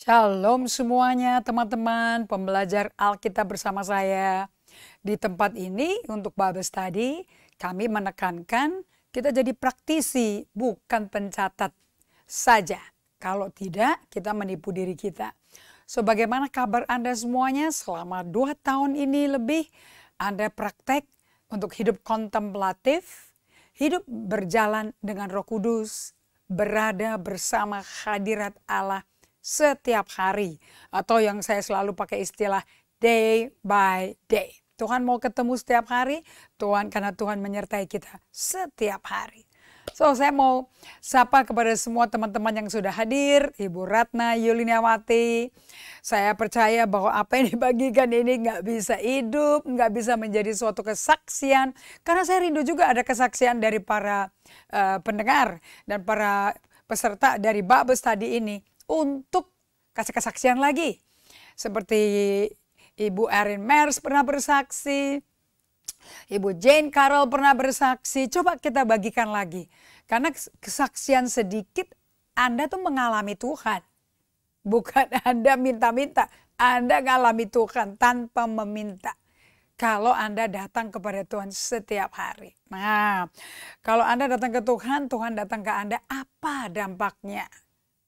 Shalom semuanya teman-teman pembelajar Alkitab bersama saya. Di tempat ini untuk Bible Study kami menekankan kita jadi praktisi bukan pencatat saja. Kalau tidak kita menipu diri kita. So bagaimana kabar Anda semuanya selama 2 tahun ini lebih Anda praktek untuk hidup kontemplatif, hidup berjalan dengan Roh Kudus, berada bersama hadirat Allah setiap hari, atau yang saya selalu pakai istilah day by day. Tuhan mau ketemu setiap hari, karena Tuhan menyertai kita setiap hari. So saya mau sapa kepada semua teman-teman yang sudah hadir, Ibu Ratna Yuliniawati. Saya percaya bahwa apa yang dibagikan ini nggak bisa hidup, nggak bisa menjadi suatu kesaksian. Karena saya rindu juga ada kesaksian dari para pendengar dan para peserta dari Bible Study ini untuk kasih kesaksian lagi. Seperti Ibu Erin Mers pernah bersaksi, Ibu Jane Carroll pernah bersaksi. Coba kita bagikan lagi. Karena kesaksian sedikit Anda tuh mengalami Tuhan. Bukan Anda minta-minta. Anda mengalami Tuhan tanpa meminta. Kalau Anda datang kepada Tuhan setiap hari. Nah, kalau Anda datang ke Tuhan, Tuhan datang ke Anda, apa dampaknya?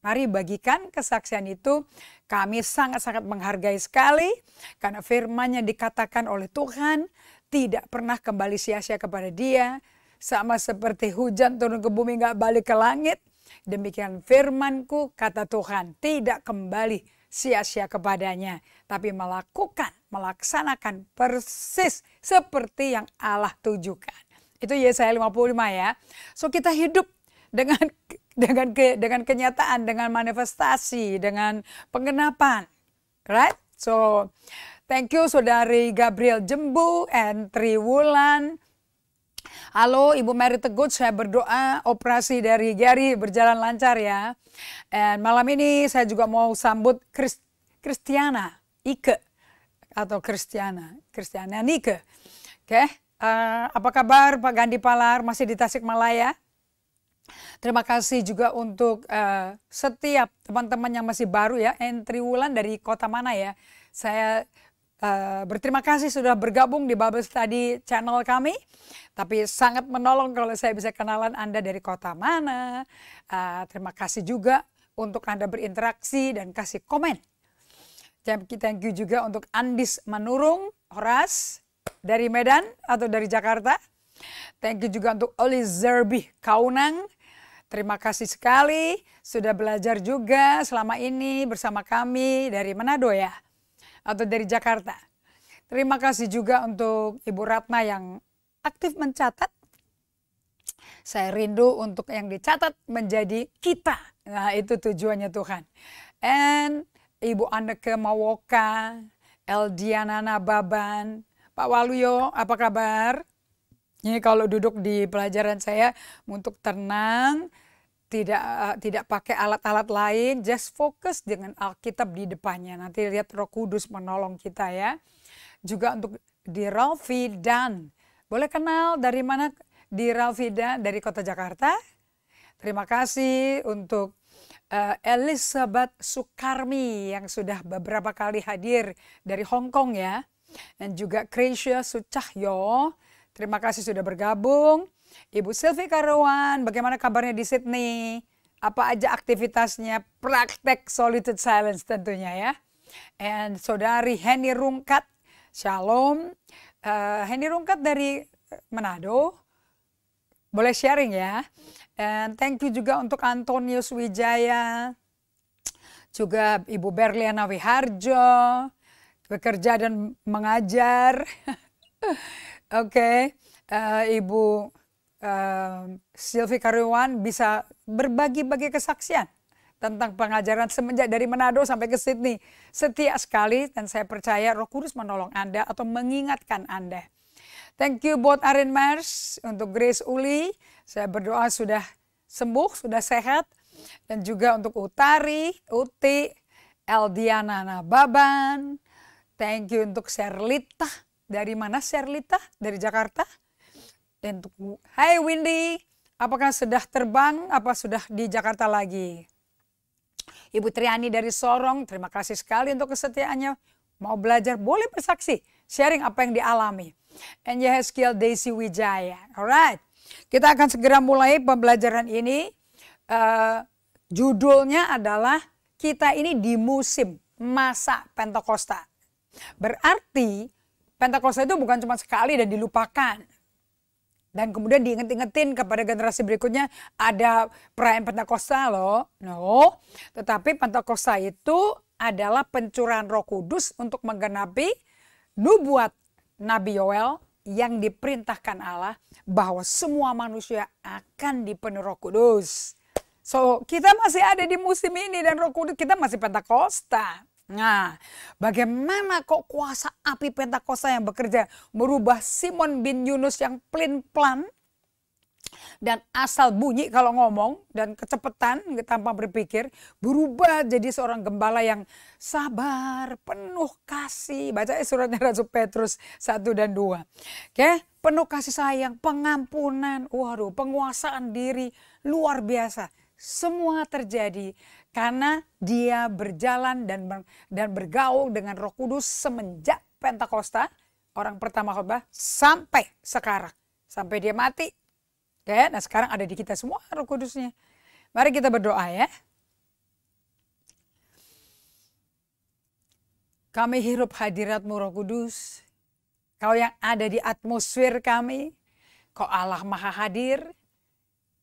Mari bagikan kesaksian itu. Kami sangat-sangat menghargai sekali. Karena firman-Nya dikatakan oleh Tuhan tidak pernah kembali sia-sia kepada Dia. Sama seperti hujan turun ke bumi gak balik ke langit. Demikian firman-Ku kata Tuhan tidak kembali sia-sia kepadanya. Tapi melaksanakan persis seperti yang Allah tujukan. Itu Yesaya 55 ya. So kita hidup dengan kenyataan, dengan manifestasi, dengan penggenapan. Right? So, thank you Saudari Gabriel Jembu and Triwulan. Halo Ibu Mary Teguh, saya berdoa operasi dari Gary berjalan lancar ya. And malam ini saya juga mau sambut Kristiana Ike atau Kristiana Nike. Oke, apa kabar Pak Gandhi Palar, masih di Tasikmalaya? Terima kasih juga untuk setiap teman-teman yang masih baru ya. Triwulan dari kota mana ya? Saya berterima kasih sudah bergabung di Bible Study channel kami. Tapi sangat menolong kalau saya bisa kenalan Anda dari kota mana. Terima kasih juga untuk Anda berinteraksi dan kasih komen. Thank you juga untuk Andis Manurung, Horas dari Medan atau dari Jakarta. Thank you juga untuk Oli Zerbi Kaunang. Terima kasih sekali sudah belajar juga selama ini bersama kami dari Manado ya. Atau dari Jakarta. Terima kasih juga untuk Ibu Ratna yang aktif mencatat. Saya rindu untuk yang dicatat menjadi kita. Nah itu tujuannya Tuhan. And Ibu Anneke Mawoka, Eldiana Nababan, Pak Waluyo apa kabar? Ini kalau duduk di pelajaran saya untuk tenang, tidak pakai alat-alat lain, just fokus dengan Alkitab di depannya. Nanti lihat Roh Kudus menolong kita ya. Juga untuk di Ralfidan. Boleh kenal dari mana di Ralfidan? Dari kota Jakarta. Terima kasih untuk Elizabeth Sukarmi yang sudah beberapa kali hadir dari Hong Kong ya. Dan juga Krisya Sucahyo. Terima kasih sudah bergabung. Ibu Sylvie Karawan, bagaimana kabarnya di Sydney? Apa aja aktivitasnya? Praktek Solitude Silence tentunya ya. And Saudari Henny Rungkat, Shalom. Henny Rungkat dari Manado. Boleh sharing ya. And thank you juga untuk Antonius Wijaya. Juga Ibu Berliana Wiharjo. Bekerja dan mengajar. Oke, Ibu Sylvie Karawan bisa berbagi-bagi kesaksian tentang pengajaran semenjak dari Manado sampai ke Sydney. Setia sekali dan saya percaya Roh Kudus menolong Anda atau mengingatkan Anda. Thank you buat Erin Mers, untuk Grace Uli. Saya berdoa sudah sembuh, sudah sehat. Dan juga untuk Utari, Uti, Eldiana Nababan. Thank you untuk Sherlita. Dari mana Sherlita? Dari Jakarta. Dan untuk Hai Windy, apakah sudah terbang? Apa sudah di Jakarta lagi? Ibu Triani dari Sorong, terima kasih sekali untuk kesetiaannya. Mau belajar, boleh bersaksi. Sharing apa yang dialami. And Yehezkiel Daisy Wijaya. Alright. Kita akan segera mulai pembelajaran ini. Judulnya adalah kita ini di musim masa Pentakosta. Berarti Pentakosta itu bukan cuma sekali dan dilupakan. Dan kemudian diinget-ingetin kepada generasi berikutnya ada perayaan Pentakosta loh. No, tetapi Pentakosta itu adalah pencurahan Roh Kudus untuk menggenapi nubuat Nabi Yoel yang diperintahkan Allah bahwa semua manusia akan dipenuhi Roh Kudus. So, kita masih ada di musim ini dan Roh Kudus kita masih Pentakosta. Nah, bagaimana kok kuasa api Pentakosta yang bekerja merubah Simon bin Yunus yang pelin-pelan dan asal bunyi kalau ngomong dan kecepatan tanpa berpikir berubah jadi seorang gembala yang sabar, penuh kasih. Baca suratnya Rasul Petrus 1 dan 2. Oke, penuh kasih sayang, pengampunan, waduh, penguasaan diri luar biasa. Semua terjadi karena dia berjalan dan bergaul dengan Roh Kudus semenjak Pentakosta, orang pertama khotbah, sampai sekarang. Sampai dia mati. Oke, nah sekarang ada di kita semua Roh Kudusnya. Mari kita berdoa ya. Kami hirup hadirat-Mu Roh Kudus. Kau yang ada di atmosfer kami. Kau Allah Maha Hadir.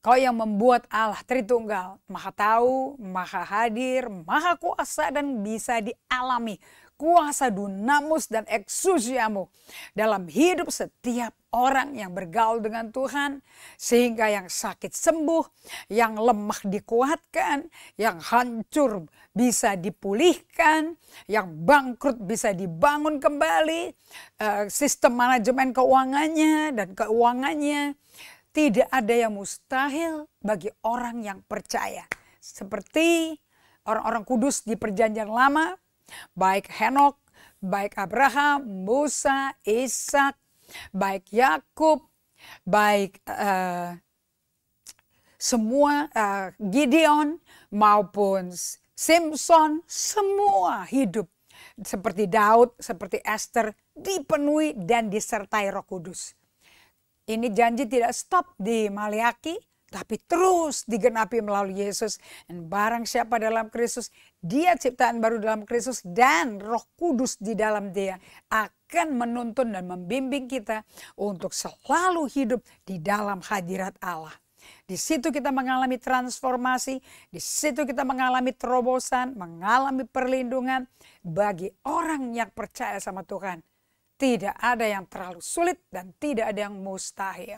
Kau yang membuat Allah Tritunggal, Maha Tahu, Maha Hadir, Maha Kuasa dan bisa dialami kuasa dunamus dan eksusiamu dalam hidup setiap orang yang bergaul dengan Tuhan, sehingga yang sakit sembuh, yang lemah dikuatkan, yang hancur bisa dipulihkan, yang bangkrut bisa dibangun kembali, sistem manajemen keuangannya dan keuangannya. Tidak ada yang mustahil bagi orang yang percaya. Seperti orang-orang kudus di perjanjian lama, baik Henok, baik Abraham, Musa, Ishak, baik Yakub, baik semua Gideon maupun Simpson, semua hidup seperti Daud, seperti Esther, dipenuhi dan disertai Roh Kudus. Ini janji tidak stop di Maliaki, tapi terus digenapi melalui Yesus. Dan barang siapa dalam Kristus, dia ciptaan baru dalam Kristus dan Roh Kudus di dalam dia akan menuntun dan membimbing kita untuk selalu hidup di dalam hadirat Allah. Di situ kita mengalami transformasi, di situ kita mengalami terobosan, mengalami perlindungan bagi orang yang percaya sama Tuhan. Tidak ada yang terlalu sulit dan tidak ada yang mustahil.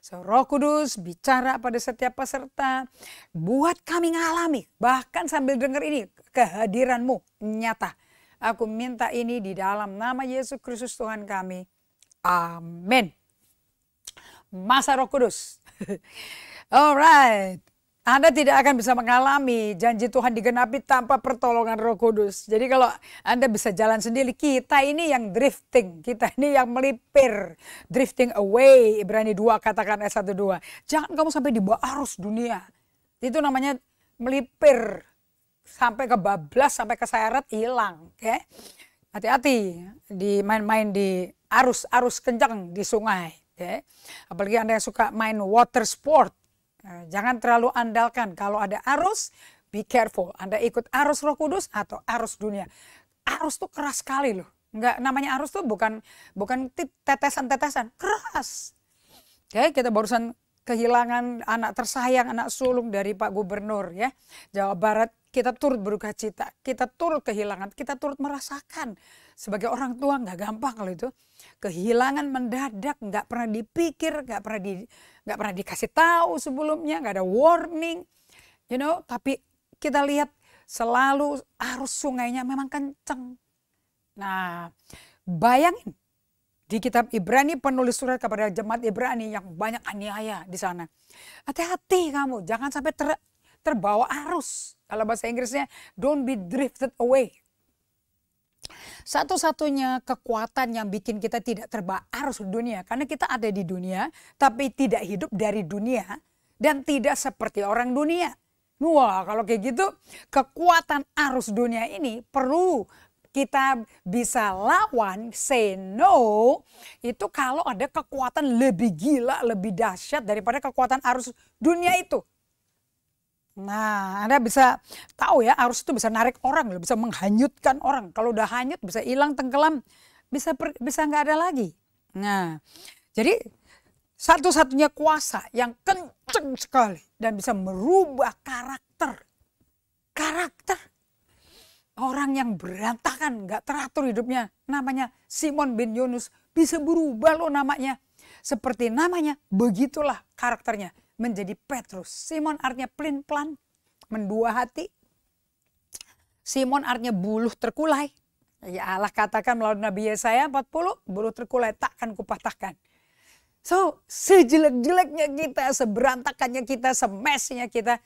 So, Roh Kudus bicara pada setiap peserta, buat kami ngalami, bahkan sambil dengar ini, kehadiran-Mu nyata. Aku minta ini di dalam nama Yesus Kristus Tuhan kami. Amin. Masa Roh Kudus. Alright. Anda tidak akan bisa mengalami janji Tuhan digenapi tanpa pertolongan Roh Kudus. Jadi kalau Anda bisa jalan sendiri, kita ini yang drifting, kita ini yang melipir, drifting away. Ibrani 2 katakan ayat 1-2. Jangan kamu sampai di bawah arus dunia. Itu namanya melipir, sampai kebablas, sampai keseret, hilang. Okay? Hati-hati di main-main di arus kencang di sungai. Okay? Apalagi Anda yang suka main water sport. Jangan terlalu andalkan kalau ada arus, be careful. Anda ikut arus Roh Kudus atau arus dunia. Arus tuh keras sekali loh. Enggak, namanya arus tuh bukan tetesan-tetesan, keras. Oke, kita barusan kehilangan anak tersayang, anak sulung dari Pak Gubernur ya. Jawa Barat, kita turut berduka cita, kita turut kehilangan, kita turut merasakan. Sebagai orang tua nggak gampang kalau itu. Kehilangan mendadak, nggak pernah dipikir, nggak pernah dikasih tahu sebelumnya, nggak ada warning, Tapi kita lihat selalu arus sungainya memang kenceng. Nah, bayangin di kitab Ibrani penulis surat kepada jemaat Ibrani yang banyak aniaya di sana. Hati-hati kamu, jangan sampai terbawa arus. Kalau bahasa Inggrisnya, don't be drifted away. Satu-satunya kekuatan yang bikin kita tidak terbawa arus dunia. Karena kita ada di dunia, tapi tidak hidup dari dunia. Dan tidak seperti orang dunia. Wah, kalau kayak gitu, kekuatan arus dunia ini perlu kita bisa lawan, say no, itu kalau ada kekuatan lebih gila, lebih dahsyat daripada kekuatan arus dunia itu. Nah, Anda bisa tahu ya, arus itu bisa narik orang, bisa menghanyutkan orang. Kalau udah hanyut bisa hilang tenggelam, bisa nggak ada lagi. Nah, jadi satu-satunya kuasa yang kenceng sekali dan bisa merubah karakter orang yang berantakan, nggak teratur hidupnya, namanya Simon bin Yunus, bisa berubah loh namanya. Seperti namanya, begitulah karakternya menjadi Petrus. Simon artinya pelin-pelan, mendua hati. Simon artinya buluh terkulai. Ya Allah katakan melalui Nabi Yesaya 40, buluh terkulai takkan kupatahkan. So, sejelek-jeleknya kita, seberantakannya kita, semesnya kita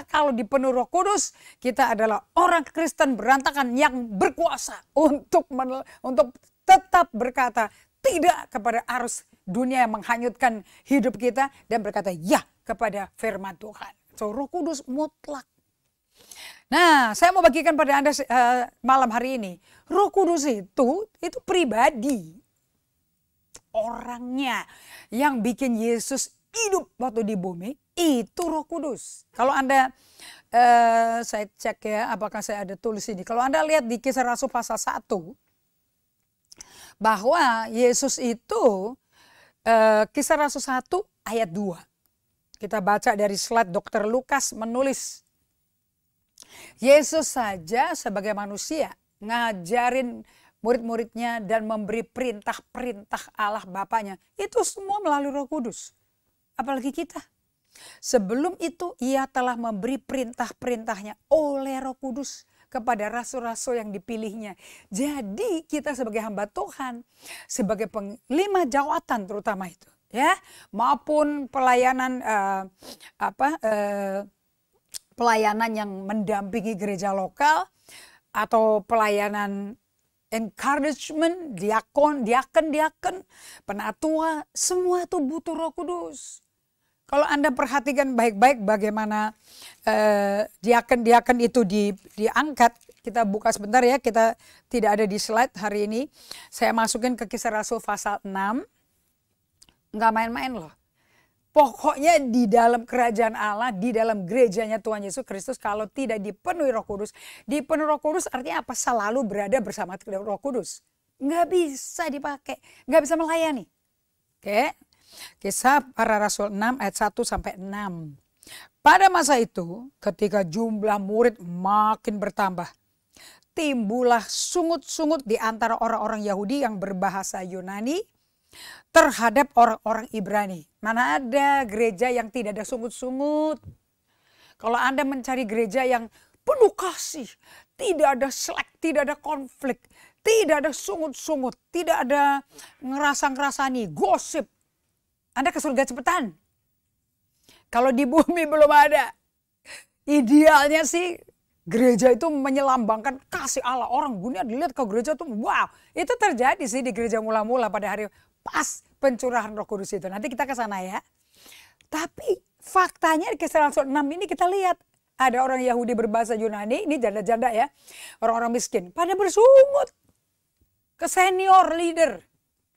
kalau dipenuhi Roh Kudus, kita adalah orang Kristen berantakan yang berkuasa untuk tetap berkata tidak kepada arus dunia yang menghanyutkan hidup kita dan berkata ya kepada firman Tuhan. So, Roh Kudus mutlak. Nah, saya mau bagikan pada Anda malam hari ini, Roh Kudus itu pribadi. Orangnya yang bikin Yesus hidup waktu di bumi itu Roh Kudus. Kalau Anda saya cek ya apakah saya ada tulis ini. Kalau Anda lihat di Kisah Rasul pasal 1 bahwa Yesus itu Kisah Rasul 1 ayat 2. Kita baca dari slide Dr. Lukas menulis. Yesus saja sebagai manusia ngajarin murid-muridnya dan memberi perintah-perintah Allah Bapaknya. Itu semua melalui Roh Kudus. Apalagi kita. Sebelum itu ia telah memberi perintah-perintahnya oleh Roh Kudus kepada rasul-rasul yang dipilihnya. Jadi kita sebagai hamba Tuhan, sebagai penglima jawatan terutama itu, ya, maupun pelayanan pelayanan yang mendampingi gereja lokal atau pelayanan encouragement, diakon, penatua, semua itu butuh Roh Kudus. Kalau Anda perhatikan baik-baik bagaimana diakon itu diangkat, kita buka sebentar ya, kita tidak ada di slide hari ini. Saya masukin ke Kisah Rasul pasal 6, nggak main-main loh. Pokoknya di dalam kerajaan Allah, di dalam gerejanya Tuhan Yesus Kristus, kalau tidak dipenuhi Roh Kudus. Dipenuhi Roh Kudus artinya apa? Selalu berada bersama Roh Kudus. Nggak bisa dipakai, nggak bisa melayani. Oke, Kisah Para Rasul 6 ayat 1 sampai 6. Pada masa itu, ketika jumlah murid makin bertambah, timbullah sungut-sungut di antara orang-orang Yahudi yang berbahasa Yunani terhadap orang-orang Ibrani. Mana ada gereja yang tidak ada sungut-sungut. Kalau Anda mencari gereja yang penuh kasih, tidak ada selek, tidak ada konflik, tidak ada sungut-sungut, tidak ada ngerasa-ngerasani, gosip, Anda ke surga cepetan. Kalau di bumi belum ada. Idealnya sih gereja itu menyelambangkan kasih Allah. Orang dunia dilihat ke gereja itu wow. Itu terjadi sih di gereja mula-mula pada hari pas pencurahan Roh Kudus itu. Nanti kita ke sana ya. Tapi faktanya di Kisah Rasul 6 ini kita lihat. Ada orang Yahudi berbahasa Yunani, ini janda-janda ya. Orang-orang miskin. Pada bersungut ke senior leader.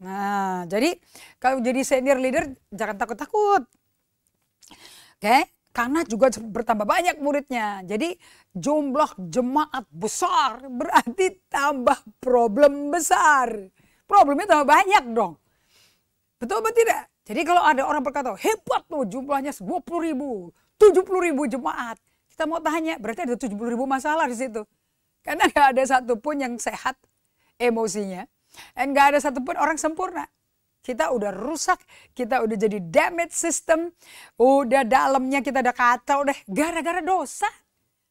Nah jadi kalau jadi senior leader jangan takut-takut. Oke. Karena juga bertambah banyak muridnya. Jadi jumlah jemaat besar berarti tambah problem besar. Problemnya tambah banyak dong. Betul apa tidak? Jadi kalau ada orang berkata hebat tuh jumlahnya 20.000, 70.000 jemaat. Kita mau tanya berarti ada 70.000 masalah di situ. Karena gak ada satupun yang sehat emosinya. Dan gak ada satupun orang sempurna. Kita udah rusak, kita udah jadi damage system, udah dalamnya kita udah kacau deh, gara-gara dosa.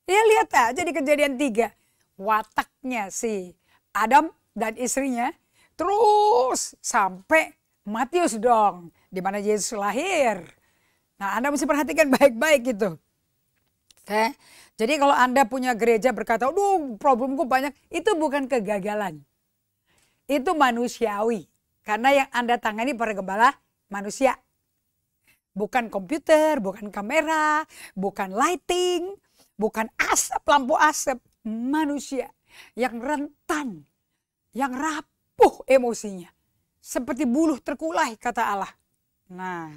Ya lihat aja di Kejadian 3, wataknya si Adam dan istrinya, terus sampai Matius dong, di mana Yesus lahir. Nah Anda mesti perhatikan baik-baik gitu. Oke? Jadi kalau Anda punya gereja berkata, aduh problemku banyak, itu bukan kegagalan. Itu manusiawi. Karena yang Anda tangani para gembala manusia. Bukan komputer, bukan kamera, bukan lighting, bukan asap, lampu asap. Manusia yang rentan, yang rapuh emosinya. Seperti buluh terkulai, kata Allah. Nah,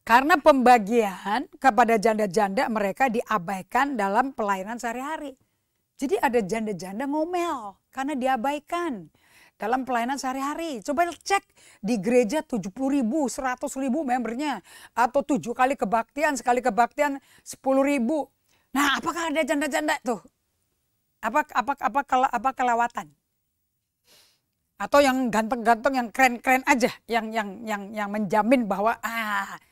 karena pembagian kepada janda-janda mereka diabaikan dalam pelayanan sehari-hari. Jadi ada janda-janda ngomel karena diabaikan dalam pelayanan sehari-hari. Coba cek di gereja 70.000, 100.000 membernya. Atau 7 kali kebaktian, sekali kebaktian 10.000. Nah, apakah ada janda-janda tuh? Apa kelewatan? Atau yang ganteng-ganteng, yang keren-keren aja, yang menjamin bahwa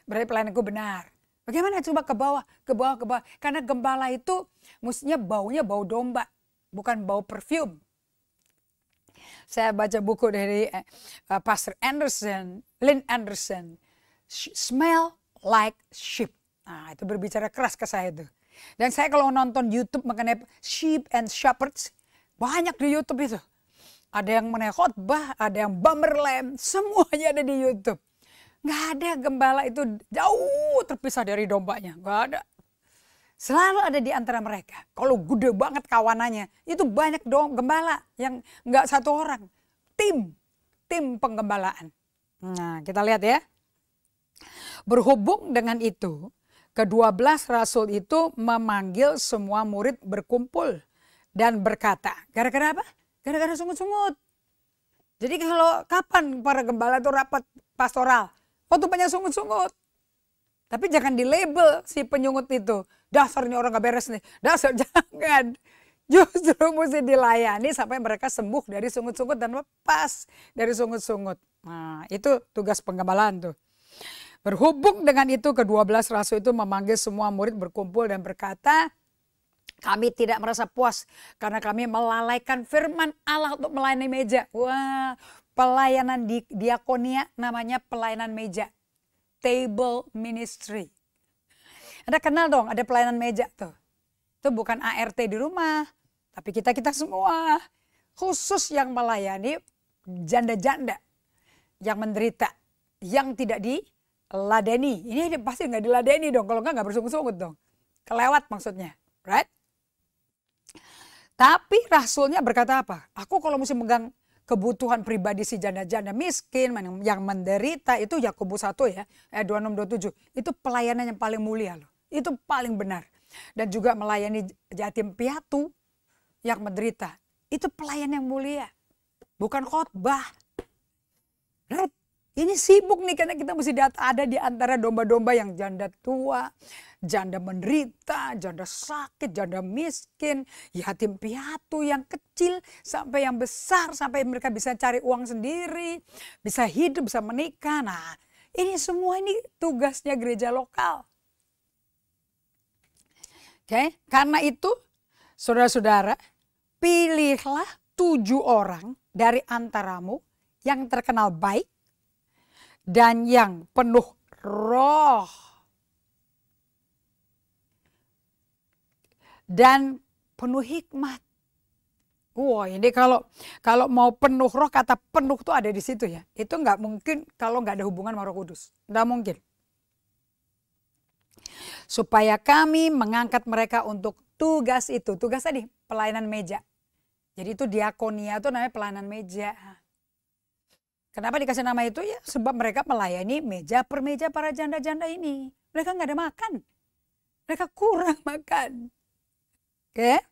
berarti pelayananku benar. Bagaimana coba ke bawah, ke bawah, ke bawah. Karena gembala itu mestinya baunya bau domba, bukan bau perfume. Saya baca buku dari Pastor Anderson, Lynn Anderson, Smell Like Sheep. Nah, itu berbicara keras ke saya itu. Dan saya kalau nonton YouTube mengenai sheep and shepherds, banyak di YouTube itu. Ada yang mengenai khotbah, ada yang bummer lamb, semuanya ada di YouTube. Nggak ada gembala itu jauh terpisah dari dombanya, nggak ada. Selalu ada di antara mereka. Kalau gede banget kawanannya, itu banyak dong gembala yang nggak satu orang. Tim penggembalaan. Nah, kita lihat ya. Berhubung dengan itu, ke-12 rasul itu memanggil semua murid berkumpul dan berkata, gara-gara apa? Gara-gara sungut-sungut. Jadi kalau kapan para gembala itu rapat pastoral? Waktu banyak sungut-sungut. Tapi jangan dilabel si penyungut itu. Dasarnya orang gak beres nih. Dasar jangan. Justru mesti dilayani sampai mereka sembuh dari sungut-sungut dan lepas dari sungut-sungut. Nah, itu tugas penggembalaan tuh. Berhubung dengan itu, ke-12 rasul itu memanggil semua murid berkumpul dan berkata, kami tidak merasa puas karena kami melalaikan firman Allah untuk melayani meja. Wah, pelayanan di diakonia namanya pelayanan meja. Table ministry. Anda kenal dong, ada pelayanan meja tuh. Itu bukan ART di rumah, tapi kita semua. Khusus yang melayani janda-janda yang menderita, yang tidak diladeni. Ini pasti nggak diladeni dong, kalau nggak bersungut-sungut dong. Kelewat maksudnya, right? Tapi rasulnya berkata apa? Aku kalau mesti megang kebutuhan pribadi si janda-janda miskin yang menderita, itu Yakobus 1 ya, 26-27. Itu pelayanan yang paling mulia loh. Itu paling benar. Dan juga melayani yatim piatu yang menderita. Itu pelayanan yang mulia. Bukan khotbah. Right? Ini sibuk nih karena kita mesti ada di antara domba-domba yang janda tua, janda menderita, janda sakit, janda miskin, yatim piatu yang kecil sampai yang besar, sampai mereka bisa cari uang sendiri, bisa hidup, bisa menikah. Nah, ini semua ini tugasnya gereja lokal. Oke, karena itu saudara-saudara, pilihlah 7 orang dari antaramu yang terkenal baik dan yang penuh roh dan penuh hikmat. Wah, ini kalau mau penuh roh, kata penuh tuh ada di situ ya. Itu nggak mungkin kalau nggak ada hubungan sama Roh Kudus. Nggak mungkin. Supaya kami mengangkat mereka untuk tugas itu. Tugas tadi, pelayanan meja. Jadi itu diakonia itu namanya pelayanan meja. Kenapa dikasih nama itu? Ya sebab mereka melayani meja per meja para janda-janda ini. Mereka nggak ada makan. Mereka kurang makan. Oke.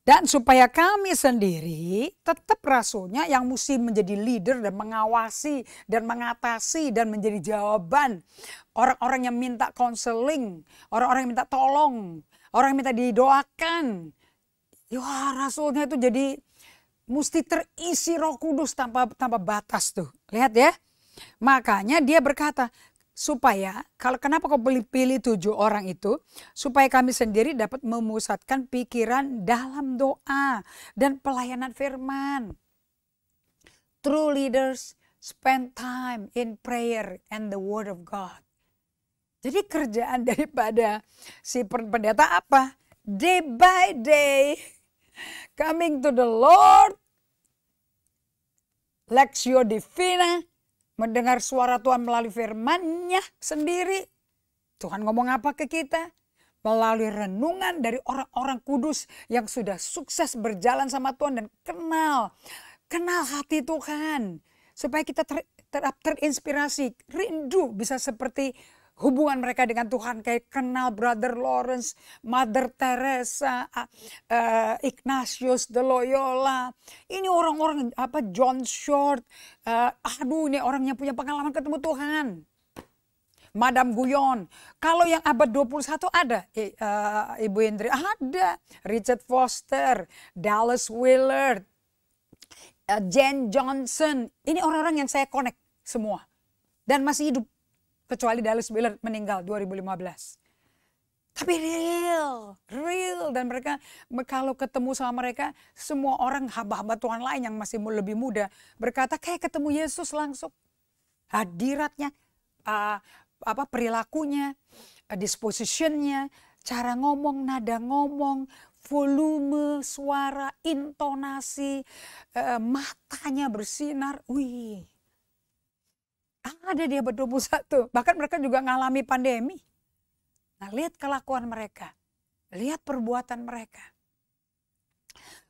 Dan supaya kami sendiri tetap rasulnya yang mesti menjadi leader dan mengawasi dan mengatasi dan menjadi jawaban. Orang-orang yang minta konseling, orang-orang yang minta tolong, orang yang minta didoakan. Ya rasulnya itu jadi mesti terisi Roh Kudus tanpa batas tuh. Lihat ya. Makanya dia berkata, supaya kenapa kau pilih 7 orang itu? Supaya kami sendiri dapat memusatkan pikiran dalam doa dan pelayanan firman. True leaders spend time in prayer and the word of God. Jadi kerjaan daripada si pendeta apa? Day by day. Coming to the Lord, Lectio Divina, mendengar suara Tuhan melalui firman-Nya sendiri. Tuhan ngomong apa ke kita? Melalui renungan dari orang-orang kudus yang sudah sukses berjalan sama Tuhan dan kenal hati Tuhan. Supaya kita terinspirasi, rindu bisa seperti hubungan mereka dengan Tuhan. Kayak kenal Brother Lawrence, Mother Teresa, Ignatius de Loyola. Ini orang-orang John Short. Ini orang yang punya pengalaman ketemu Tuhan. Madame Guyon. Kalau yang abad 21 ada. Ibu Hendri ada. Richard Foster. Dallas Willard. Jane Johnson. Ini orang-orang yang saya connect semua. Dan masih hidup. Kecuali Dallas Willard meninggal 2015. Tapi real. Dan mereka kalau ketemu sama mereka. Semua orang hamba-hamba Tuhan lain yang masih lebih muda. Berkata kayak ketemu Yesus langsung. Hadiratnya. Perilakunya, dispositionnya, cara ngomong, nada ngomong, volume, suara, intonasi, matanya bersinar. Wih, ada di abad 21. Bahkan mereka juga ngalami pandemi. Nah, lihat kelakuan mereka. Lihat perbuatan mereka.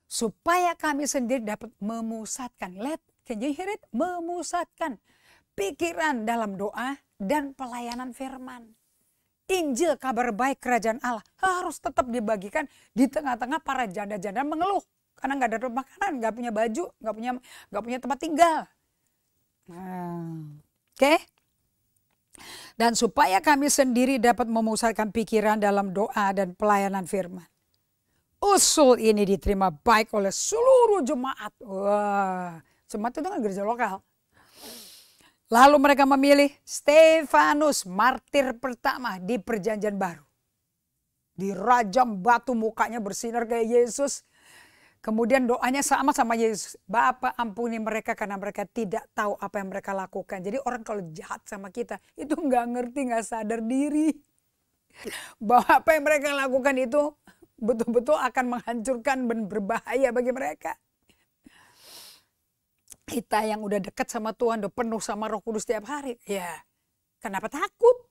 Supaya kami sendiri dapat memusatkan. Can you hear it? Memusatkan pikiran dalam doa dan pelayanan firman. Injil kabar baik kerajaan Allah harus tetap dibagikan di tengah-tengah para janda-janda mengeluh. Karena nggak ada makanan, nggak punya baju, nggak punya tempat tinggal. Oke? Dan supaya kami sendiri dapat memusatkan pikiran dalam doa dan pelayanan firman. Usul ini diterima baik oleh seluruh jemaat. Wah, jemaat itu kan gereja lokal. Lalu mereka memilih Stefanus, martir pertama di perjanjian baru. Dirajam batu, mukanya bersinar kayak Yesus. Kemudian doanya sama Yesus. Bapa ampuni mereka karena mereka tidak tahu apa yang mereka lakukan. Jadi orang kalau jahat sama kita itu nggak ngerti, nggak sadar diri. Bahwa apa yang mereka lakukan itu betul-betul akan menghancurkan dan berbahaya bagi mereka. Kita yang udah dekat sama Tuhan, udah penuh sama Roh Kudus setiap hari. Ya, kenapa takut?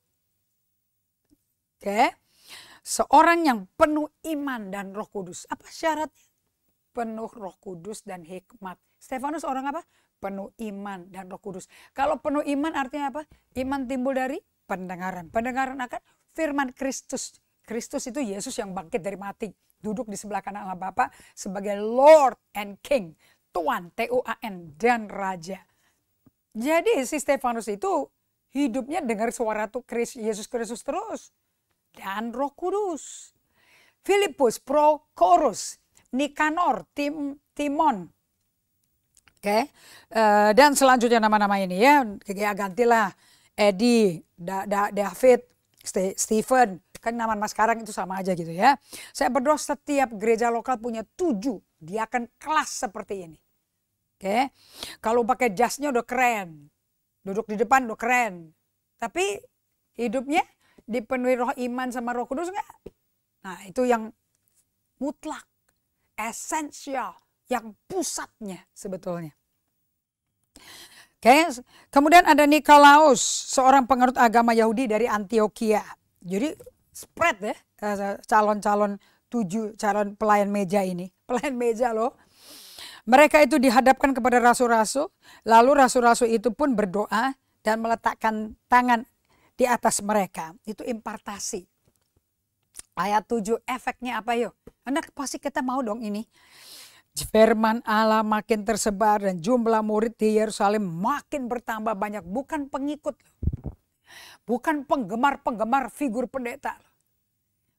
Oke. Seorang yang penuh iman dan Roh Kudus. Apa syaratnya? Penuh Roh Kudus dan hikmat. Stefanus orang apa? Penuh iman dan Roh Kudus. Kalau penuh iman artinya apa? Iman timbul dari pendengaran. Pendengaran akan firman Kristus. Kristus itu Yesus yang bangkit dari mati. Duduk di sebelah kanan Allah Bapa sebagai Lord and King. Tuan, Tuan, dan Raja. Jadi si Stefanus itu hidupnya dengar suara Yesus Kristus terus. Dan Roh Kudus. Filipus, Prokorus, Nikanor, Timon. Oke. Dan selanjutnya nama-nama ini ya. Gantilah. Eddie, David, Stephen. Kan nama sekarang itu sama aja gitu ya. Saya berdoa setiap gereja lokal punya 7 diaken kelas seperti ini. Oke, kalau pakai jasnya udah keren, duduk di depan udah keren, tapi hidupnya dipenuhi roh iman sama Roh Kudus enggak? Nah itu yang mutlak, esensial, yang pusatnya sebetulnya. Oke, kemudian ada Nikolaus, seorang penganut agama Yahudi dari Antioquia. Jadi spread ya, calon-calon 7 calon pelayan meja ini, pelayan meja loh. Mereka itu dihadapkan kepada rasul-rasul, lalu rasul-rasul itu pun berdoa dan meletakkan tangan di atas mereka. Itu impartasi. Ayat 7 efeknya apa yuk? Anda pasti kita mau dong ini. Firman Allah makin tersebar dan jumlah murid di Yerusalem makin bertambah banyak. Bukan pengikut, bukan penggemar-penggemar figur pendeta,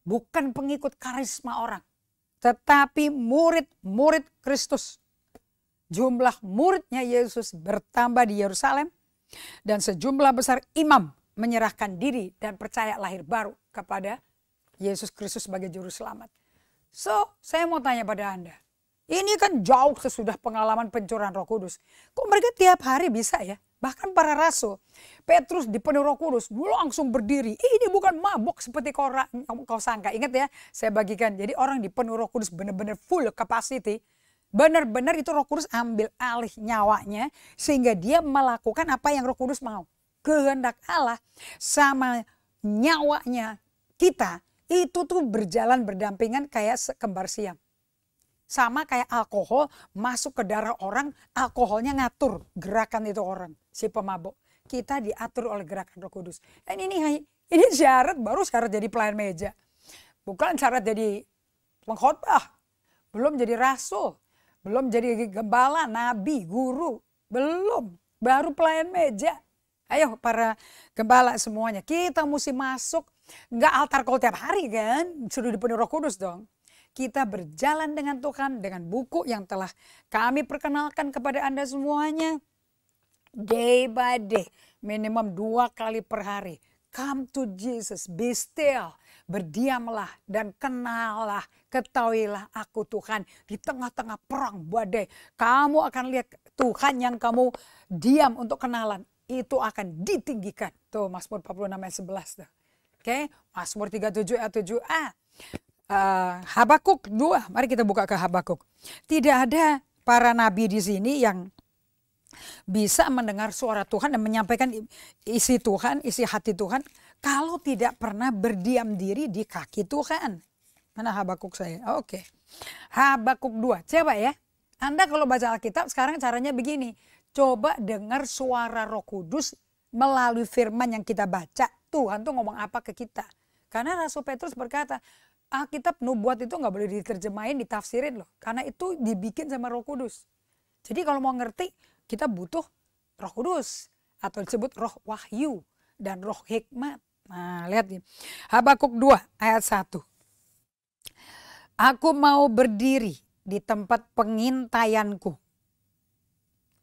bukan pengikut karisma orang, tetapi murid-murid Kristus. Jumlah muridnya Yesus bertambah di Yerusalem dan sejumlah besar imam menyerahkan diri dan percaya lahir baru kepada Yesus Kristus sebagai juru selamat. So, saya mau tanya pada Anda. Ini kan jauh sesudah pengalaman pencurahan Roh Kudus. Kok mereka tiap hari bisa ya? Bahkan para rasul, Petrus dipenuhi Roh Kudus, langsung berdiri. Ini bukan mabuk seperti kau sangka. Ingat ya, saya bagikan. Jadi orang dipenuhi Roh Kudus benar-benar full capacity. Benar-benar itu Roh Kudus ambil alih nyawanya sehingga dia melakukan apa yang Roh Kudus mau. Kehendak Allah sama nyawanya kita itu tuh berjalan berdampingan kayak kembar siam. Sama kayak alkohol masuk ke darah orang, alkoholnya ngatur gerakan itu orang, si pemabuk. Kita diatur oleh gerakan Roh Kudus. Dan ini syarat, baru syarat jadi pelayan meja. Bukan syarat jadi pengkhotbah, belum jadi rasul. Belum jadi gembala, nabi, guru. Belum. Baru pelayan meja. Ayo para gembala semuanya. Kita mesti masuk. Nggak altar call tiap hari kan. Sudah dipenuhi Roh Kudus dong. Kita berjalan dengan Tuhan. Dengan buku yang telah kami perkenalkan kepada Anda semuanya. Day by day. Minimum 2 kali per hari. Come to Jesus, be still, berdiamlah dan kenallah, ketahuilah aku Tuhan. Di tengah-tengah perang badai, kamu akan lihat Tuhan yang kamu diam untuk kenalan, itu akan ditinggikan. Tuh Mazmur 46 ayat 11. Tuh. Oke, Mazmur 37 ayat 7a. Habakuk 2, mari kita buka ke Habakuk. Tidak ada para nabi di sini yang bisa mendengar suara Tuhan dan menyampaikan isi Tuhan, isi hati Tuhan kalau tidak pernah berdiam diri di kaki Tuhan. Mana Habakuk saya? Oke. Habakuk 2. Coba ya. Anda kalau baca Alkitab sekarang caranya begini. Coba dengar suara Roh Kudus melalui firman yang kita baca. Tuhan tuh ngomong apa ke kita. Karena Rasul Petrus berkata, Alkitab nubuat itu nggak boleh diterjemahin, ditafsirin loh. Karena itu dibikin sama Roh Kudus. Jadi kalau mau ngerti, kita butuh Roh Kudus atau disebut roh wahyu dan roh hikmat. Nah, lihat nih. Habakuk 2 ayat 1. Aku mau berdiri di tempat pengintaianku.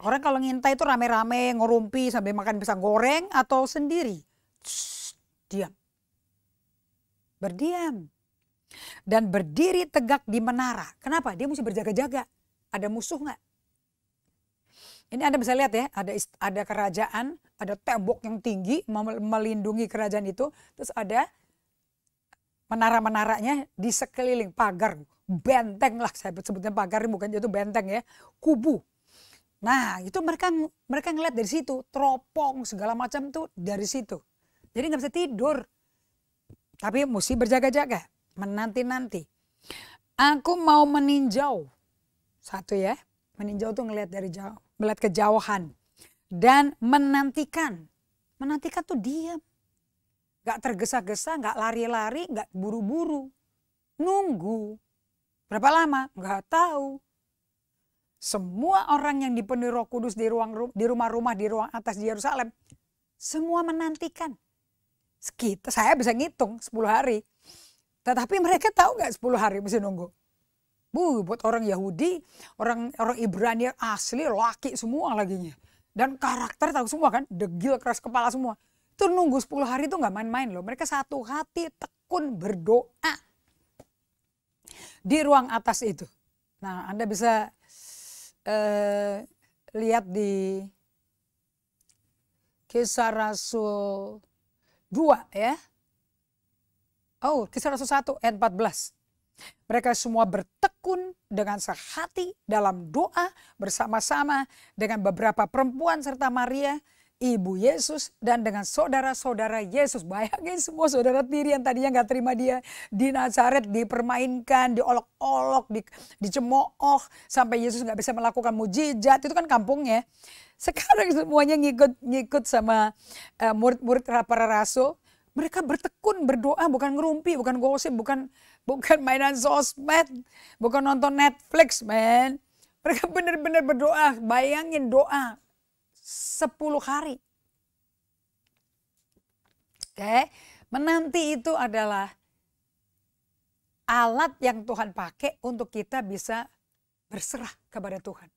Orang kalau ngintai itu rame-rame, ngerumpi sambil makan pisang goreng atau sendiri. Diam. Berdiam. Dan berdiri tegak di menara. Kenapa? Dia mesti berjaga-jaga. Ada musuh nggak? Ini Anda bisa lihat ya, ada kerajaan, ada tembok yang tinggi melindungi kerajaan itu. Terus ada menara-menaranya di sekeliling, pagar, benteng lah, saya sebutnya pagar, bukan itu benteng ya, kubu. Nah itu mereka ngeliat dari situ, teropong segala macam tuh dari situ. Jadi nggak bisa tidur, tapi mesti berjaga-jaga, menanti-nanti. Aku mau meninjau, satu ya, meninjau tuh ngeliat dari jauh. Melihat kejauhan dan menantikan. Menantikan tuh diam. Gak tergesa-gesa, gak lari-lari, gak buru-buru. Nunggu. Berapa lama? Gak tahu. Semua orang yang dipenuhi Roh Kudus di rumah-rumah, di ruang atas di Yerusalem, semua menantikan. Saya bisa ngitung 10 hari. Tetapi mereka tahu gak 10 hari mesti nunggu? Buat orang Yahudi, orang Ibrani asli, laki semua laginya. Dan karakter tahu semua kan, degil, keras kepala semua. Itu nunggu 10 hari itu gak main-main loh. Mereka satu hati, tekun, berdoa. Di ruang atas itu. Nah Anda bisa lihat di Kisah Rasul 2 ya. Oh, Kisah Rasul 1 ayat 14. Mereka semua bertekun dengan sehati dalam doa bersama-sama dengan beberapa perempuan serta Maria, ibu Yesus, dan dengan saudara-saudara Yesus. Bayangin semua saudara tiri yang tadinya gak terima dia di Nazaret dipermainkan, diolok-olok, dicemooh sampai Yesus gak bisa melakukan mujizat. Itu kan kampungnya. Sekarang semuanya ngikut sama murid-murid para rasul. Mereka bertekun berdoa, bukan ngerumpi, bukan gosip, bukan mainan sosmed, bukan nonton Netflix, men. Mereka benar-benar berdoa. Bayangin doa 10 hari. Oke, menanti itu adalah alat yang Tuhan pakai untuk kita bisa berserah kepada Tuhan.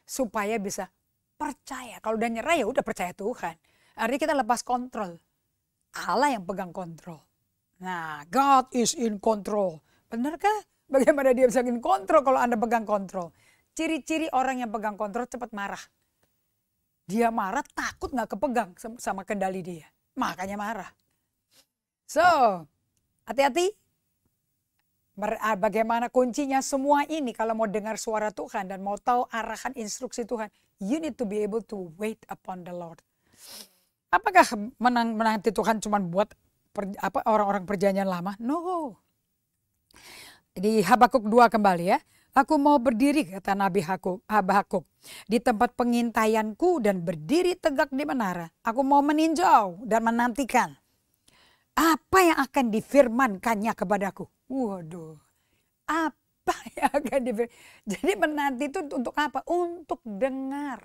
Supaya bisa percaya. Kalau udah nyerah ya udah percaya Tuhan. Artinya kita lepas kontrol. Allah yang pegang kontrol. Nah, God is in control. Benarkah? Bagaimana dia bisa in control kalau Anda pegang kontrol? Ciri-ciri orang yang pegang kontrol cepat marah. Dia marah takut gak kepegang sama kendali dia. Makanya marah. So, hati-hati. Bagaimana kuncinya semua ini kalau mau dengar suara Tuhan dan mau tahu arahan instruksi Tuhan, you need to be able to wait upon the Lord. Apakah menanti Tuhan cuma buat orang-orang perjanjian lama? No. Di Habakuk 2 kembali ya. Aku mau berdiri, kata Nabi Habakuk, di tempat pengintaianku dan berdiri tegak di menara. Aku mau meninjau dan menantikan apa yang akan difirmankannya kepadaku. Waduh, apa yang akan difirmankan? Jadi menanti itu untuk apa? Untuk dengar.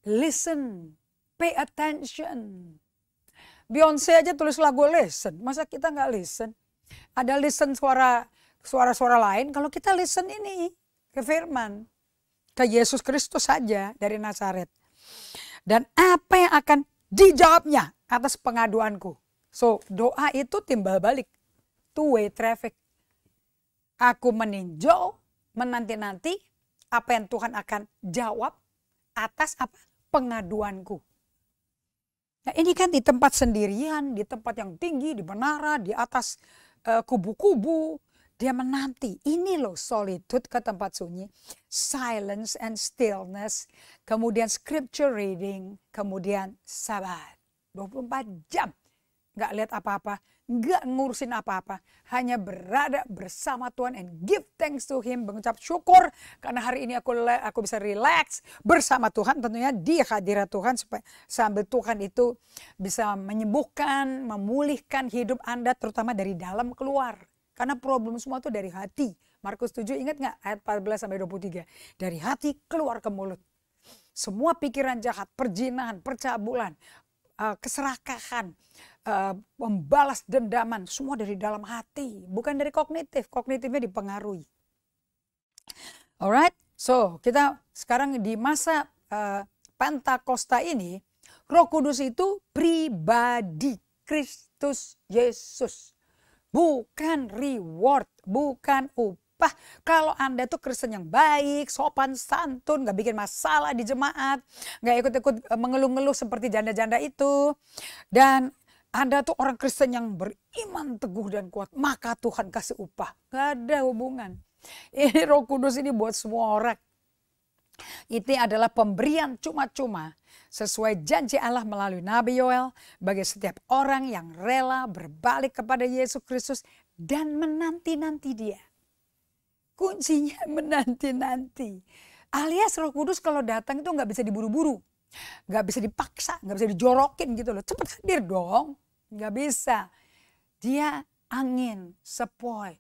Listen, pay attention. Beyonce aja tulis lagu listen. Masa kita nggak listen? Ada listen suara-suara lain. Kalau kita listen ini ke firman. Ke Yesus Kristus saja dari Nazaret. Dan apa yang akan dijawabnya atas pengaduanku. So doa itu timbal balik. Two-way traffic. Aku meninjau, menanti-nanti apa yang Tuhan akan jawab atas apa pengaduanku. Nah ini kan di tempat sendirian, di tempat yang tinggi, di menara, di atas kubu-kubu. Dia menanti. Ini loh solitude ke tempat sunyi. Silence and stillness. Kemudian scripture reading. Kemudian sabat. 24 jam. Nggak lihat apa-apa. Nggak ngurusin apa-apa. Hanya berada bersama Tuhan and give thanks to Him. Mengucap syukur. Karena hari ini aku bisa relax bersama Tuhan. Tentunya di hadirat Tuhan. Supaya sambil Tuhan itu bisa menyembuhkan, memulihkan hidup Anda. Terutama dari dalam keluar. Karena problem semua itu dari hati. Markus 7 ingat nggak? Ayat 14-23. Dari hati keluar ke mulut. Semua pikiran jahat, perjinahan, percabulan, keserakahan, membalas dendaman. Semua dari dalam hati. Bukan dari kognitif. Kognitifnya dipengaruhi. Alright. So kita sekarang di masa Pentakosta ini. Roh Kudus itu pribadi Kristus Yesus. Bukan reward, bukan upah. Kalau Anda tuh Kristen yang baik, sopan santun, gak bikin masalah di jemaat, gak ikut-ikut mengeluh-ngeluh seperti janda-janda itu. Dan Anda tuh orang Kristen yang beriman teguh dan kuat, maka Tuhan kasih upah. Gak ada hubungan. Ini Roh Kudus ini buat semua orang. Itu adalah pemberian cuma-cuma sesuai janji Allah melalui Nabi Yoel bagi setiap orang yang rela berbalik kepada Yesus Kristus dan menanti-nanti Dia. Kuncinya menanti-nanti. Alias Roh Kudus kalau datang itu nggak bisa diburu-buru, nggak bisa dipaksa, nggak bisa dijorokin gitu loh. Cepet hadir dong, nggak bisa. Dia angin, sepoi,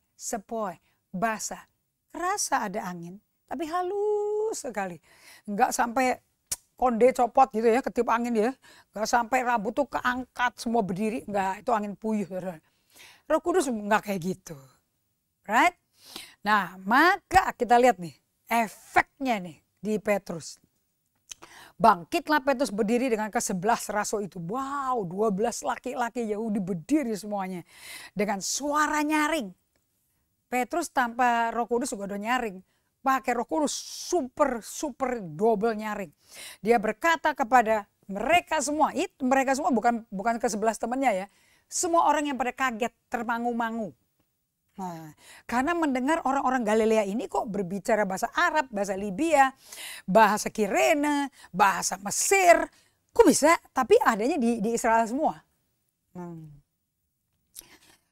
basah. Kerasa ada angin, tapi halus sekali. Nggak sampai konde copot gitu ya, ketiup angin ya. Nggak sampai rambut tuh keangkat semua berdiri. Nggak, itu angin puyuh. Roh Kudus nggak kayak gitu. Right? Nah, maka kita lihat nih efeknya nih di Petrus. Bangkitlah Petrus berdiri dengan ke-11 rasul itu. Wow, 12 laki-laki Yahudi berdiri semuanya. Dengan suara nyaring. Petrus tanpa Roh Kudus juga udah nyaring. Pakai Roh Kudus super double nyaring. Dia berkata kepada mereka semua, mereka semua bukan ke-11 temannya ya. Semua orang yang pada kaget, termangu-mangu. Nah, karena mendengar orang-orang Galilea ini kok berbicara bahasa Arab, bahasa Libya, bahasa Kirene, bahasa Mesir. Kok bisa? Tapi adanya di Israel semua.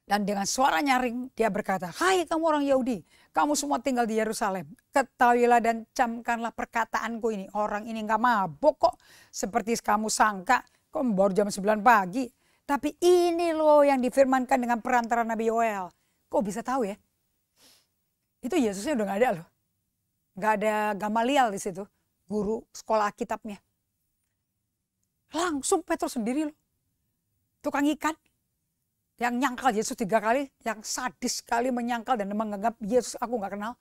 Dan dengan suara nyaring dia berkata, hai kamu orang Yahudi, kamu semua tinggal di Yerusalem. Ketahuilah dan camkanlah perkataanku ini. Orang ini gak mabuk kok seperti kamu sangka. Kok baru jam 9 pagi. Tapi ini loh yang difirmankan dengan perantara Nabi Yoel. Kok bisa tahu ya? Itu Yesusnya udah gak ada loh. Gak ada Gamaliel di situ. Guru sekolah Alkitabnya. Langsung Petrus sendiri loh. Tukang ikan. Yang nyangkal Yesus 3 kali, yang sadis sekali menyangkal dan menganggap Yesus aku gak kenal.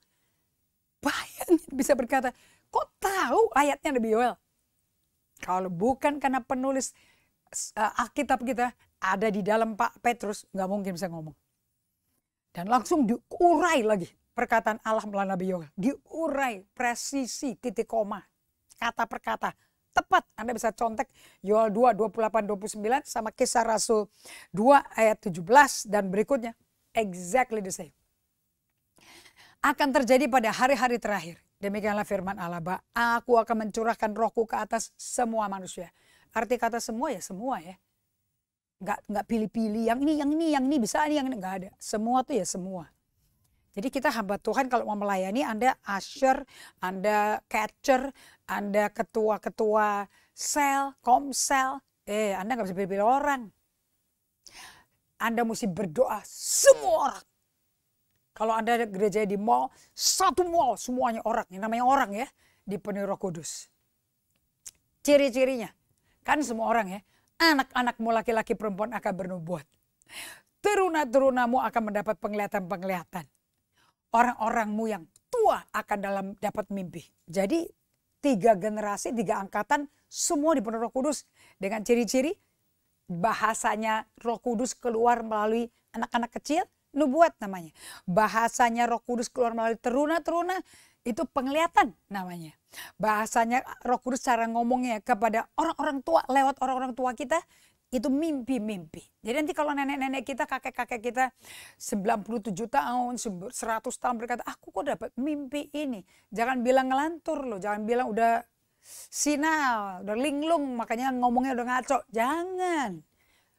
Bayangin bisa berkata, kok tahu ayatnya Nabi Yoel? Kalau bukan karena penulis Alkitab kita ada di dalam Pak Petrus, gak mungkin bisa ngomong. Dan langsung diurai lagi perkataan Allah melalui Nabi Yoel. Diurai, presisi, titik koma, kata per kata. Tepat, Anda bisa contek Yoel 2, 28-29 sama Kisah Rasul 2 ayat 17 dan berikutnya. Exactly the same. akan terjadi pada hari-hari terakhir. Demikianlah firman Allah, bahwa aku akan mencurahkan rohku ke atas semua manusia. Arti kata semua ya semua ya. Nggak pilih-pilih yang ini bisa, yang ini nggak ada. Semua tuh ya semua. Jadi kita hamba Tuhan kalau mau melayani, Anda usher, Anda catcher, Anda ketua-ketua sel, komsel, Anda nggak bisa pilih-pilih orang. Anda mesti berdoa semua orang. Kalau Anda ada gereja di mall, satu mall semuanya orang, yang namanya orang ya, dipenuhi Roh Kudus. Ciri-cirinya, kan semua orang ya, anak-anakmu laki-laki perempuan akan bernubuat. Teruna-terunamu akan mendapat penglihatan-penglihatan. Orang-orangmu yang tua akan dapat mimpi. Jadi 3 generasi, 3 angkatan semua dipenuhi Roh Kudus. Dengan ciri-ciri bahasanya Roh Kudus keluar melalui anak-anak kecil, nubuat namanya. Bahasanya Roh Kudus keluar melalui teruna-teruna, itu penglihatan namanya. Bahasanya Roh Kudus cara ngomongnya kepada orang-orang tua, lewat orang-orang tua kita, itu mimpi-mimpi. Jadi nanti kalau nenek-nenek kita, kakek-kakek kita 97 tahun, 100 tahun berkata, aku kok dapat mimpi ini. Jangan bilang ngelantur loh, jangan bilang udah sinal, udah linglung, makanya ngomongnya udah ngaco. Jangan.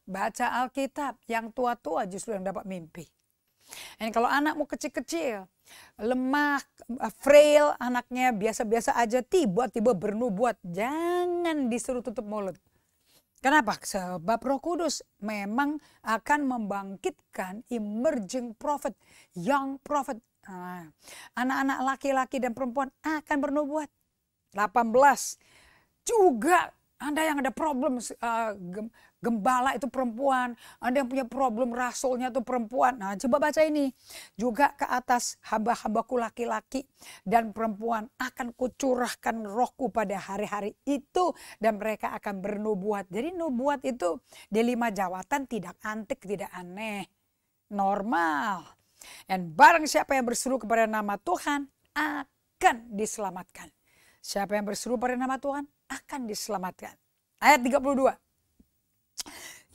Baca Alkitab, yang tua-tua justru yang dapat mimpi. Dan kalau anakmu kecil-kecil, lemah, frail, anaknya biasa-biasa aja, tiba-tiba bernubuat, jangan disuruh tutup mulut. Kenapa? Sebab Roh Kudus memang akan membangkitkan emerging prophet, young prophet. Anak-anak laki-laki dan perempuan akan bernubuat. 18. Juga Anda yang ada problem gembala itu perempuan, Anda yang punya problem rasulnya itu perempuan. Nah, coba baca ini. Juga ke atas hamba-hambaku laki-laki dan perempuan akan kucurahkan rohku pada hari-hari itu dan mereka akan bernubuat. Jadi nubuat itu di 5 jawatan tidak antik, tidak aneh, normal. Dan barang siapa yang berseru kepada nama Tuhan akan diselamatkan. Siapa yang berseru pada nama Tuhan akan diselamatkan. Ayat 32.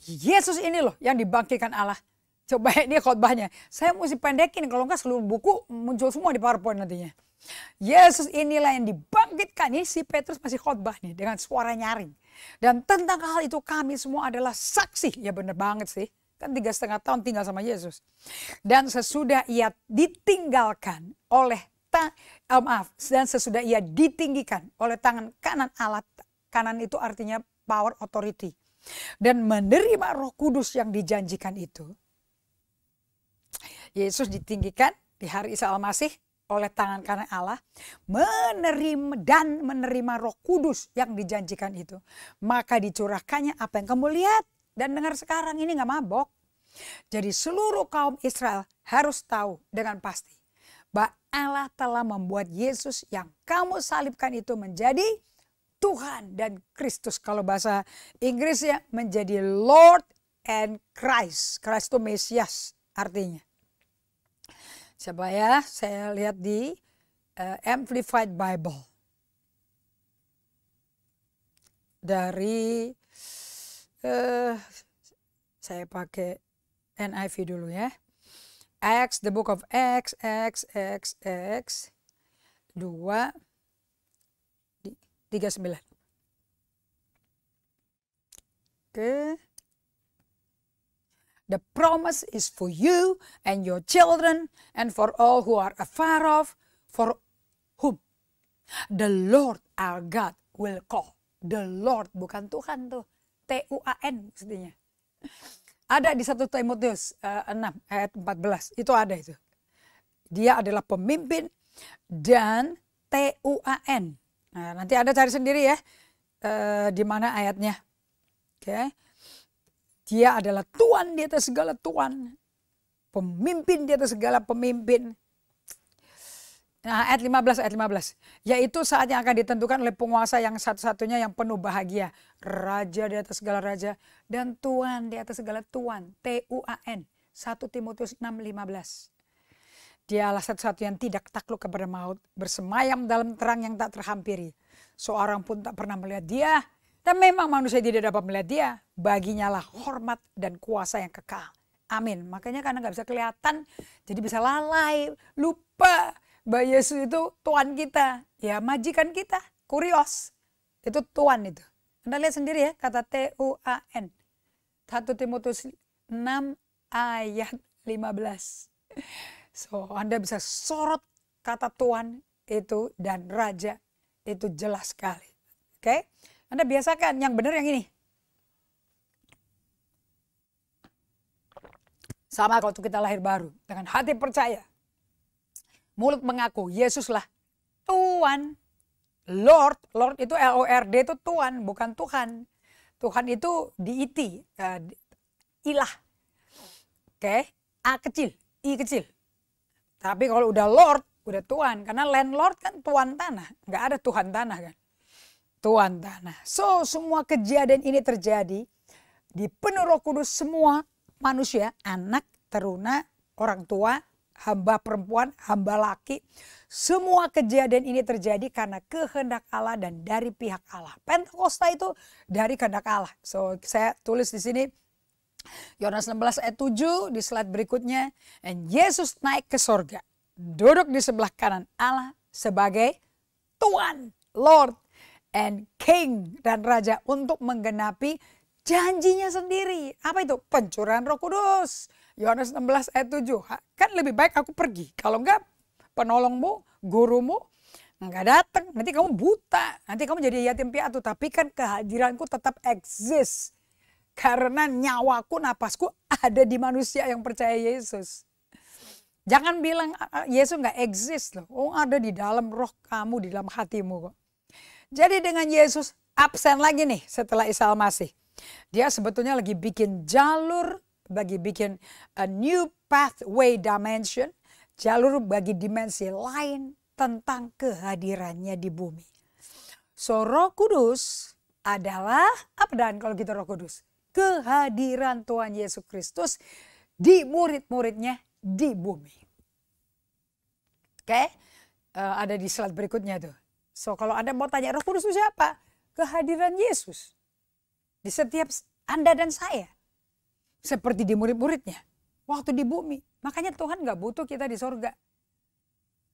Yesus ini loh yang dibangkitkan Allah. Coba ini khotbahnya. Saya mesti pendekin, kalau enggak seluruh buku muncul semua di PowerPoint nantinya. Yesus inilah yang dibangkitkan. Ini si Petrus masih khotbah nih dengan suara nyaring. Dan tentang hal itu kami semua adalah saksi. Ya bener banget sih. Kan 3,5 tahun tinggal sama Yesus. Dan sesudah ia ditinggalkan oleh dan sesudah ia ditinggikan oleh tangan kanan Allah. Kanan itu artinya power, authority. Dan menerima Roh Kudus yang dijanjikan itu. Yesus ditinggikan di hari Isa Al-Masih oleh tangan kanan Allah. Menerima Roh Kudus yang dijanjikan itu. Maka dicurahkannya apa yang kamu lihat dan dengar sekarang ini gak mabok. Jadi seluruh kaum Israel harus tahu dengan pasti bahwa Allah telah membuat Yesus yang kamu salibkan itu menjadi Tuhan dan Kristus. Kalau bahasa Inggrisnya menjadi Lord and Christ. Christ itu Mesias artinya. Coba ya, saya lihat di Amplified Bible. Dari, saya pakai NIV dulu ya. Acts, the book of Acts, Acts 2:39. Okay. The promise is for you and your children and for all who are afar off, for whom the Lord our God will call. The Lord, bukan Tuhan tuh. T-U-A-N mestinya. Ada di 1 Timotius 6 ayat 14. Itu ada itu. Dia adalah pemimpin dan T-U-A-N. Nah, nanti Anda cari sendiri ya. Di mana ayatnya. Oke. Dia adalah Tuhan di atas segala Tuhan. Pemimpin di atas segala pemimpin. Nah, ayat 15. Yaitu saat yang akan ditentukan oleh penguasa yang satu-satunya yang penuh bahagia. Raja di atas segala raja dan Tuhan di atas segala Tuhan. T-U-A-N. 1 Timotius 6:15. Dialah satu-satu yang tidak takluk kepada maut. Bersemayam dalam terang yang tak terhampiri. Seorang pun tak pernah melihat dia. Dan memang manusia tidak dapat melihat dia. Baginya lah hormat dan kuasa yang kekal. Amin. Makanya karena gak bisa kelihatan. Jadi bisa lalai. Lupa. bahwa Yesus itu Tuhan kita, ya majikan kita, kurios. Itu Tuhan itu. Anda lihat sendiri ya, kata T-U-A-N. 1 Timotius 6 ayat 15. So, Anda bisa sorot kata Tuhan itu dan Raja itu jelas sekali. Oke? Anda biasakan yang benar yang ini. Sama waktu kita lahir baru. Dengan hati percaya. Mulut mengaku Yesuslah Tuhan. Lord. Lord itu L-O-R-D itu Tuhan. Bukan Tuhan. Tuhan itu deity. Ilah. Oke. A kecil. I kecil. Tapi kalau udah Lord. Udah Tuhan. Karena landlord kan tuan tanah. Nggak ada Tuhan tanah kan. Tuhan tanah. So semua kejadian ini terjadi. Dipenuhi Roh Kudus semua manusia, anak, teruna, orang tua, hamba perempuan, hamba laki. Semua kejadian ini terjadi karena kehendak Allah dan dari pihak Allah. Pentakosta itu dari kehendak Allah. So saya tulis di sini Yohanes 16 ayat 7 di slide berikutnya. And Yesus naik ke sorga. Duduk di sebelah kanan Allah sebagai Tuhan, Lord, and King dan Raja untuk menggenapi janjinya sendiri. Apa itu? Pencurahan Roh Kudus. Yohanes 16 ayat 7. Kan lebih baik aku pergi. Kalau enggak penolongmu, gurumu enggak datang. Nanti kamu buta. Nanti kamu jadi yatim piatu. Tapi kan kehadiranku tetap eksis. Karena nyawaku, napasku ada di manusia yang percaya Yesus. Jangan bilang Yesus enggak eksis loh. Oh ada di dalam roh kamu, di dalam hatimu kok. Jadi dengan Yesus absen lagi nih setelah Isa Al-Masih. Dia sebetulnya lagi bikin jalur, bagi bikin a new pathway dimension, jalur bagi dimensi lain tentang kehadirannya di bumi. So Roh Kudus adalah apa dan kalau kita Roh Kudus? Kehadiran Tuhan Yesus Kristus di murid-muridnya di bumi. Oke, ada di slide berikutnya tuh. So kalau Anda mau tanya Roh Kudus itu siapa? Kehadiran Yesus. Di setiap Anda dan saya. Seperti di murid-muridnya. Waktu di bumi. Makanya Tuhan gak butuh kita di sorga.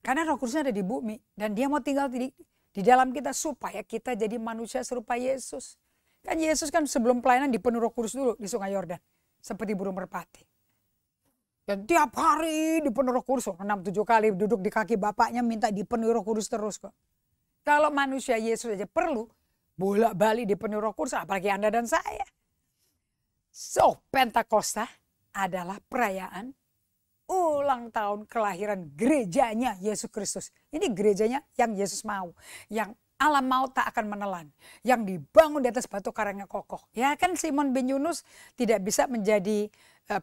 Karena Roh Kudusnya ada di bumi. Dan dia mau tinggal di dalam kita. Supaya kita jadi manusia serupa Yesus. Kan Yesus kan sebelum pelayanan dipenuhi Roh Kudus dulu di Sungai Yordan. Seperti burung merpati. Dan tiap hari dipenuhi Roh Kudus. 6-7 kali duduk di kaki bapaknya minta dipenuhi Roh Kudus terus kok. Kalau manusia Yesus aja perlu. Bolak-balik dipenuhi Roh Kudus, apalagi Anda dan saya. So, Pentakosta adalah perayaan ulang tahun kelahiran gerejanya Yesus Kristus. Ini gerejanya yang Yesus mau. Yang Allah mau tak akan menelan. Yang dibangun di atas batu karang yang kokoh. Ya kan Simon bin Yunus tidak bisa menjadi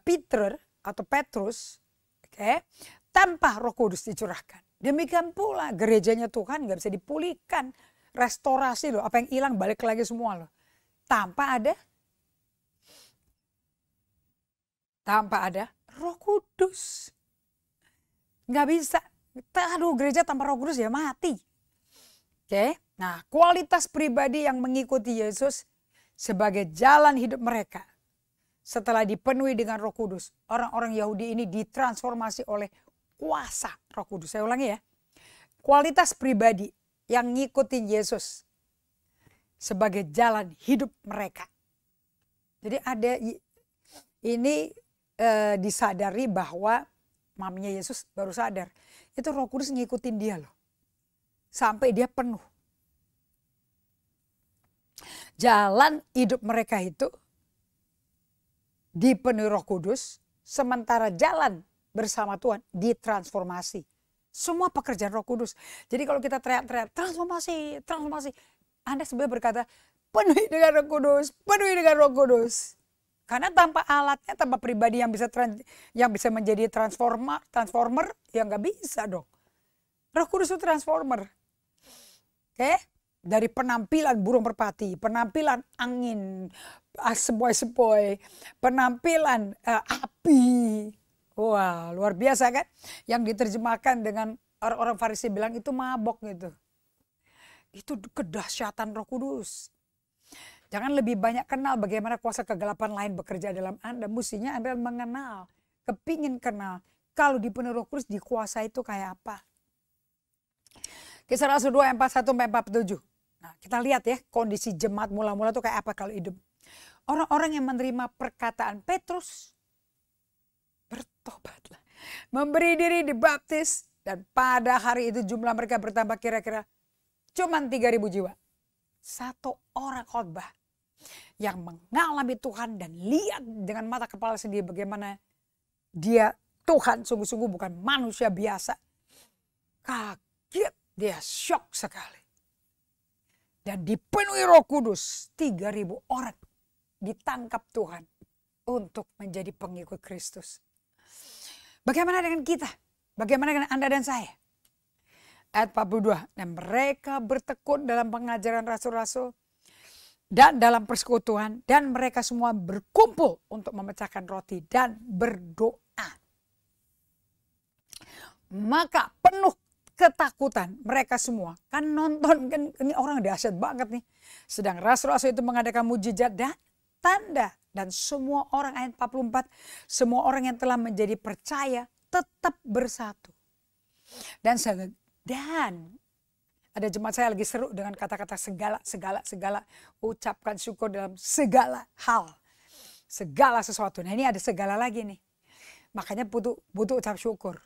Peter atau Petrus. Okay, tanpa Roh Kudus dicurahkan. Demikian pula gerejanya Tuhan gak bisa dipulihkan. Restorasi loh, apa yang hilang balik lagi semua loh. Tanpa ada Roh Kudus. Nggak bisa. Aduh gereja tanpa Roh Kudus ya mati. Oke, nah kualitas pribadi yang mengikuti Yesus sebagai jalan hidup mereka. Setelah dipenuhi dengan Roh Kudus, orang-orang Yahudi ini ditransformasi oleh kuasa Roh Kudus. Saya ulangi ya. Kualitas pribadi yang ngikutin Yesus sebagai jalan hidup mereka. Jadi ada ini disadari bahwa maminya Yesus baru sadar. Itu Roh Kudus ngikutin dia loh. Sampai dia penuh. Jalan hidup mereka itu dipenuhi Roh Kudus. Sementara jalan bersama Tuhan ditransformasi. Semua pekerjaan Roh Kudus. Jadi kalau kita teriak-teriak transformasi, transformasi. Anda sebenarnya berkata penuhi dengan Roh Kudus, penuhi dengan Roh Kudus. Karena tanpa alatnya, tanpa pribadi yang bisa menjadi transformer ya nggak bisa dong. Roh Kudus itu transformer. Oke? Dari penampilan burung merpati, penampilan angin, sepoi-sepoi, penampilan api. Wah luar biasa kan. Yang diterjemahkan dengan orang-orang Farisi bilang itu mabok gitu. Itu kedahsyatan Roh Kudus. Jangan lebih banyak kenal bagaimana kuasa kegelapan lain bekerja dalam Anda. Mestinya Anda mengenal, kepingin kenal. Kalau dipenuhi Roh Kudus dikuasai itu kayak apa. Kisah Rasul 2 ayat 41-47. Nah, kita lihat ya kondisi jemaat mula-mula itu kayak apa kalau hidup. Orang-orang yang menerima perkataan Petrus bertobatlah, memberi diri dibaptis, dan pada hari itu jumlah mereka bertambah kira-kira cuman 3.000 jiwa. Satu orang khotbah yang mengalami Tuhan dan lihat dengan mata kepala sendiri bagaimana dia Tuhan sungguh-sungguh bukan manusia biasa. Kaget, dia syok sekali. Dan dipenuhi Roh Kudus, 3.000 orang ditangkap Tuhan untuk menjadi pengikut Kristus. Bagaimana dengan kita? Bagaimana dengan Anda dan saya? Ayat 42, dan mereka bertekun dalam pengajaran rasul-rasul dan dalam persekutuan, dan mereka semua berkumpul untuk memecahkan roti dan berdoa. Maka penuh ketakutan mereka semua. Kan nonton, kan ini orang dahsyat banget nih. Sedang rasul-rasul itu mengadakan mujizat dan tanda. Dan semua orang, ayat 44, semua orang yang telah menjadi percaya tetap bersatu. Dan ada jemaat saya lagi seru dengan kata-kata segala. Ucapkan syukur dalam segala hal. Segala sesuatu. Nah ini ada segala lagi nih. Makanya butuh ucap syukur.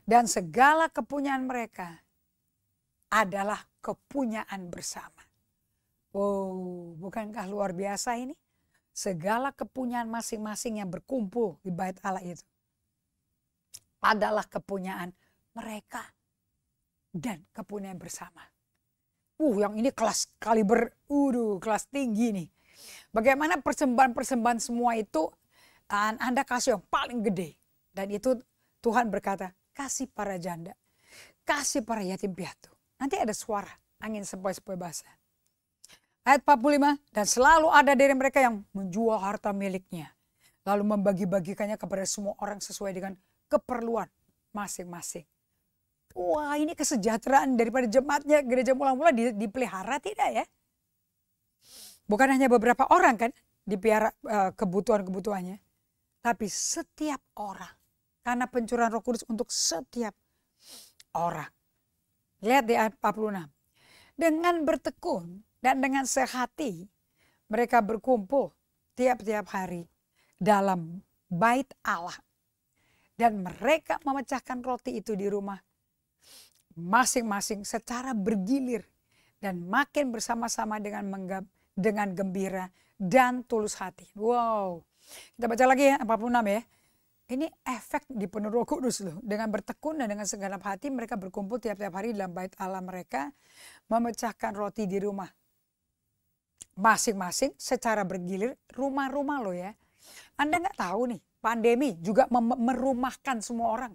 Dan segala kepunyaan mereka adalah kepunyaan bersama. Wow, bukankah luar biasa ini? Segala kepunyaan masing-masing yang berkumpul di bait Allah itu adalah kepunyaan mereka dan kepunyaan bersama. Yang ini kelas kaliber, kelas tinggi nih. Bagaimana persembahan-persembahan semua itu Anda kasih yang paling gede. Dan itu Tuhan berkata, kasih para janda, kasih para yatim piatu. Nanti ada suara angin sepoi-sepoi basah. Ayat 45, dan selalu ada dari mereka yang menjual harta miliknya. Lalu membagi-bagikannya kepada semua orang sesuai dengan keperluan masing-masing. Wah, ini kesejahteraan daripada jemaatnya gereja mula-mula dipelihara tidak ya? Bukan hanya beberapa orang kan dipelihara kebutuhan-kebutuhannya. Tapi setiap orang. Karena pencurahan Roh Kudus untuk setiap orang. Lihat di ayat 46. Dengan bertekun dan dengan sehati mereka berkumpul tiap-tiap hari dalam bait Allah. Dan mereka memecahkan roti itu di rumah masing-masing secara bergilir. Dan makin bersama-sama dengan gembira dan tulus hati. Wow. Kita baca lagi ya 46 ya. Ini efek dipenuhi Roh Kudus loh. Dengan bertekun dan dengan segenap hati mereka berkumpul tiap-tiap hari dalam bait Allah mereka. Memecahkan roti di rumah masing-masing secara bergilir, rumah-rumah loh ya. Anda nggak tahu nih, pandemi juga merumahkan semua orang.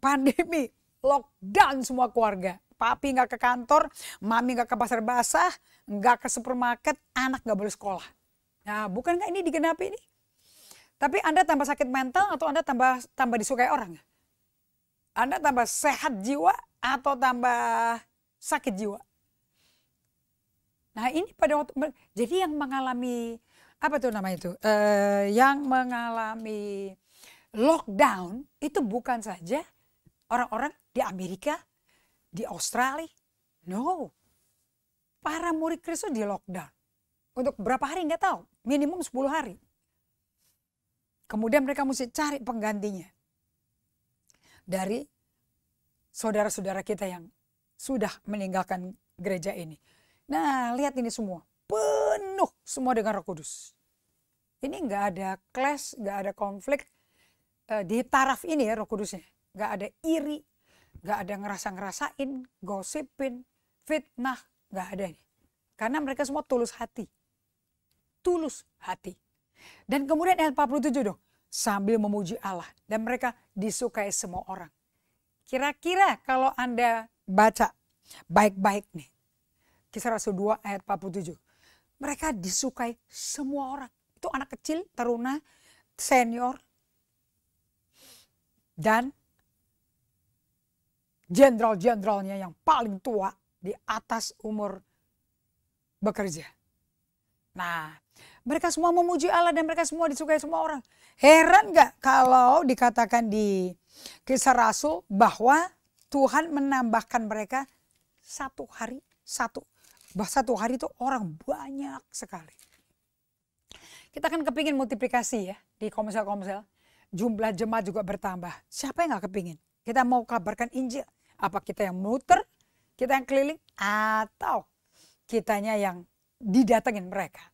Pandemi, lockdown semua keluarga. Papi nggak ke kantor, mami nggak ke pasar basah, nggak ke supermarket, anak nggak boleh sekolah. Nah, bukan nggak ini digenapi ini? Tapi Anda tambah sakit mental atau Anda tambah disukai orang? Anda tambah sehat jiwa atau tambah sakit jiwa? Nah ini pada waktu, jadi yang mengalami, apa tuh namanya itu? Yang mengalami lockdown itu bukan saja orang-orang di Amerika, di Australia. No. Para murid Kristus di lockdown. Untuk berapa hari nggak tahu, minimum 10 hari. Kemudian mereka mesti cari penggantinya. Dari saudara-saudara kita yang sudah meninggalkan gereja ini. Nah lihat ini semua, penuh semua dengan Roh Kudus. Ini nggak ada clash, nggak ada konflik di taraf ini ya Roh Kudusnya. Nggak ada iri, nggak ada ngerasa-ngerasain, gosipin, fitnah, nggak ada ini. Karena mereka semua tulus hati. Tulus hati. Dan kemudian ayat 47 dong, sambil memuji Allah. Dan mereka disukai semua orang. Kira-kira kalau Anda baca baik-baik nih. Kisah Rasul 2 ayat 47. Mereka disukai semua orang. Itu anak kecil, taruna, senior, dan jenderal-jenderalnya yang paling tua di atas umur bekerja. Nah, mereka semua memuji Allah dan mereka semua disukai semua orang. Heran gak kalau dikatakan di Kisah Rasul bahwa Tuhan menambahkan mereka satu hari satu. Satu hari itu orang banyak sekali. Kita kan kepingin multiplikasi ya di komsel-komsel. Jumlah jemaat juga bertambah. Siapa yang gak kepingin? Kita mau kabarkan Injil. Apa kita yang muter, kita yang keliling, atau kitanya yang didatengin mereka.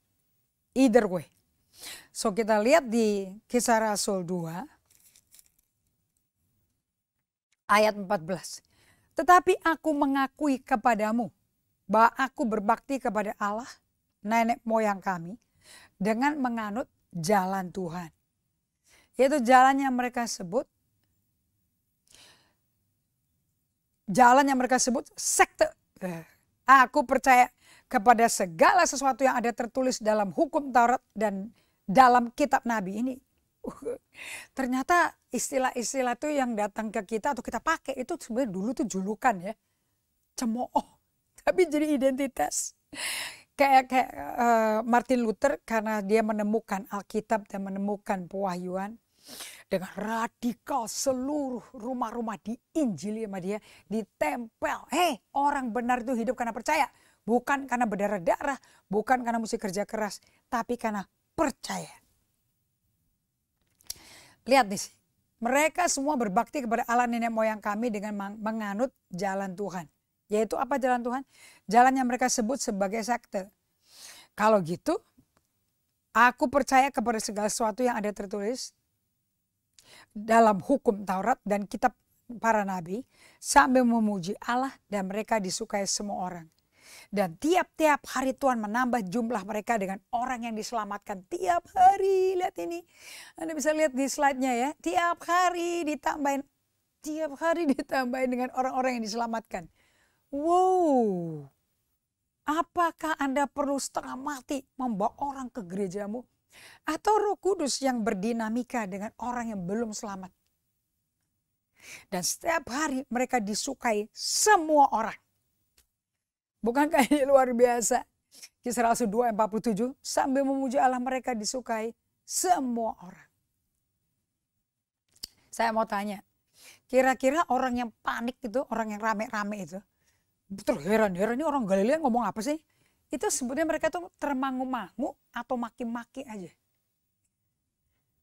Either way. So kita lihat di Kisah Rasul 2 ayat 14. Tetapi aku mengakui kepadamu bahwa aku berbakti kepada Allah, nenek moyang kami, dengan menganut jalan Tuhan. Yaitu jalan yang mereka sebut, sekte. Aku percaya kepada segala sesuatu yang ada tertulis dalam hukum Taurat dan dalam kitab Nabi ini. Ternyata istilah-istilah itu yang datang ke kita atau kita pakai itu sebenarnya dulu tuh julukan ya. Cemooh. Tapi jadi identitas. Kayak Martin Luther karena dia menemukan Alkitab dan menemukan pewahyuan. Dengan radikal seluruh rumah-rumah diinjili sama dia. Ditempel. Orang benar itu hidup karena percaya. Bukan karena berdarah-darah. Bukan karena mesti kerja keras. Tapi karena percaya. Lihat nih. Mereka semua berbakti kepada Allah nenek moyang kami dengan menganut jalan Tuhan. Yaitu apa jalan Tuhan? Jalan yang mereka sebut sebagai sekte. Kalau gitu, aku percaya kepada segala sesuatu yang ada tertulis dalam hukum Taurat dan kitab para nabi sambil memuji Allah dan mereka disukai semua orang. Dan tiap-tiap hari Tuhan menambah jumlah mereka dengan orang yang diselamatkan tiap hari. Lihat ini, Anda bisa lihat di slide-nya ya. Tiap hari ditambahin dengan orang-orang yang diselamatkan. Wow, apakah Anda perlu setengah mati membawa orang ke gerejamu? Atau Roh Kudus yang berdinamika dengan orang yang belum selamat? Dan setiap hari mereka disukai semua orang. Bukankah ini luar biasa? Kisah Rasul 2 ayat 47, sambil memuji Allah mereka disukai semua orang. Saya mau tanya, kira-kira orang yang panik itu, orang yang rame-rame itu, terheran-heran ini orang Galilea ngomong apa sih? Itu sebetulnya mereka tuh termangu-mangu atau maki-maki aja.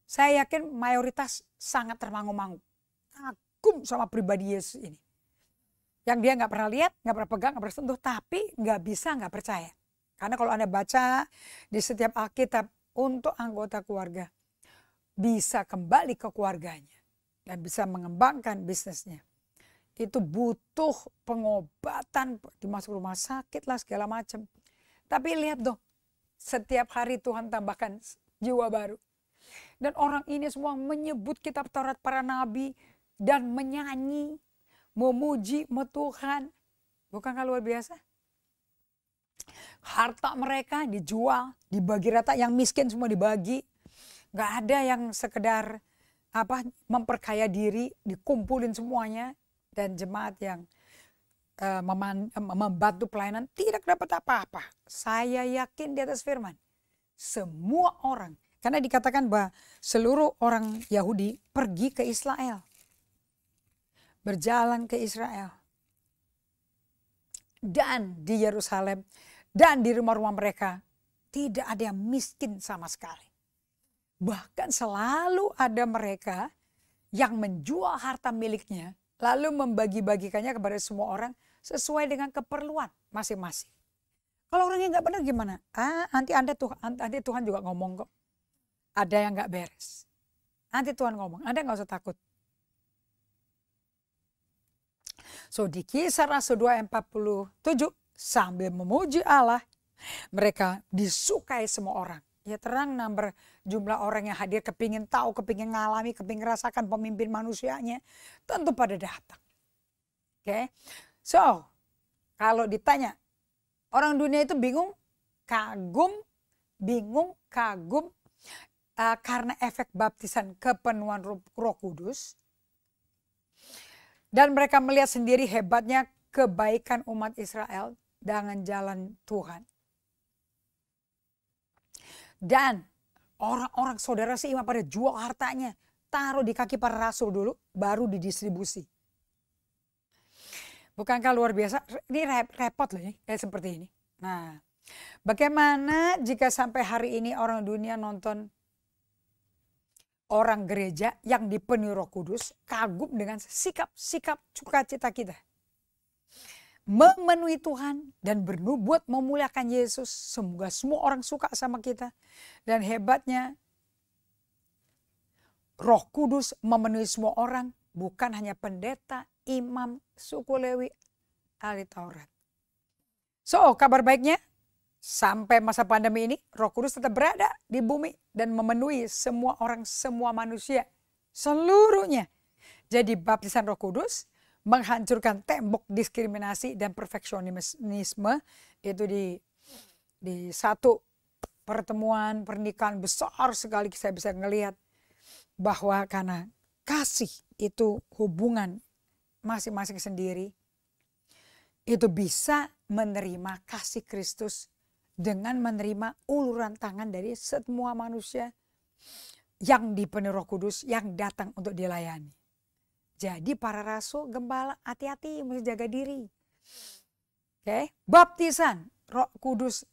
Saya yakin mayoritas sangat termangu-mangu. Kagum sama pribadi Yesus ini. Yang dia gak pernah lihat, gak pernah pegang, gak pernah sentuh. Tapi gak bisa gak percaya. Karena kalau Anda baca di setiap Alkitab untuk anggota keluarga. Bisa kembali ke keluarganya. Dan bisa mengembangkan bisnisnya. Itu butuh pengobatan, dimasuk rumah sakit lah segala macam. Tapi lihat dong, setiap hari Tuhan tambahkan jiwa baru. Dan orang ini semua menyebut kitab Taurat para nabi dan menyanyi, memuji Tuhan. Bukankah luar biasa? Harta mereka dijual, dibagi rata, yang miskin semua dibagi. Gak ada yang sekedar memperkaya diri, dikumpulin semuanya. Dan jemaat yang membantu pelayanan tidak dapat apa-apa. Saya yakin di atas firman. Semua orang. Karena dikatakan bahwa seluruh orang Yahudi pergi ke Israel. Berjalan ke Israel. Dan di Yerusalem. Dan di rumah-rumah mereka. Tidak ada yang miskin sama sekali. Bahkan selalu ada mereka yang menjual harta miliknya. Lalu membagi-bagikannya kepada semua orang sesuai dengan keperluan masing-masing. Kalau orangnya nggak benar gimana? Nanti Tuhan juga ngomong kok. Ada yang nggak beres. Nanti Tuhan ngomong, Anda nggak usah takut. So di Kisah Rasul 2 ayat 47, sambil memuji Allah, mereka disukai semua orang. Ya terang number jumlah orang yang hadir kepingin tahu, kepingin ngalami, kepingin rasakan pemimpin manusianya. Tentu pada datang. Oke. So, kalau ditanya, orang dunia itu bingung, kagum, karena efek baptisan kepenuhan Roh Kudus. Dan mereka melihat sendiri hebatnya kebaikan umat Israel dengan jalan Tuhan. Dan orang-orang saudara seiman pada jual hartanya. Taruh di kaki para rasul dulu, baru didistribusi. Bukankah luar biasa? Ini repot loh ini, kayak seperti ini. Nah, bagaimana jika sampai hari ini orang dunia nonton orang gereja yang dipenuhi Roh Kudus kagum dengan sikap-sikap sukacita kita. Memenuhi Tuhan dan bernubuat memuliakan Yesus. Semoga semua orang suka sama kita. Dan hebatnya Roh Kudus memenuhi semua orang. Bukan hanya pendeta, imam, suku Lewi, ahli Taurat. So, kabar baiknya sampai masa pandemi ini Roh Kudus tetap berada di bumi dan memenuhi semua orang, semua manusia seluruhnya. Jadi baptisan Roh Kudus menghancurkan tembok diskriminasi dan perfeksionisme itu di satu pertemuan pernikahan besar sekali saya bisa ngelihat bahwa karena kasih itu hubungan masing-masing sendiri itu bisa menerima kasih Kristus dengan menerima uluran tangan dari semua manusia yang dipenuhi Roh Kudus yang datang untuk dilayani. Jadi para rasul, gembala, hati-hati, mesti jaga diri. Oke, baptisan Roh Kudus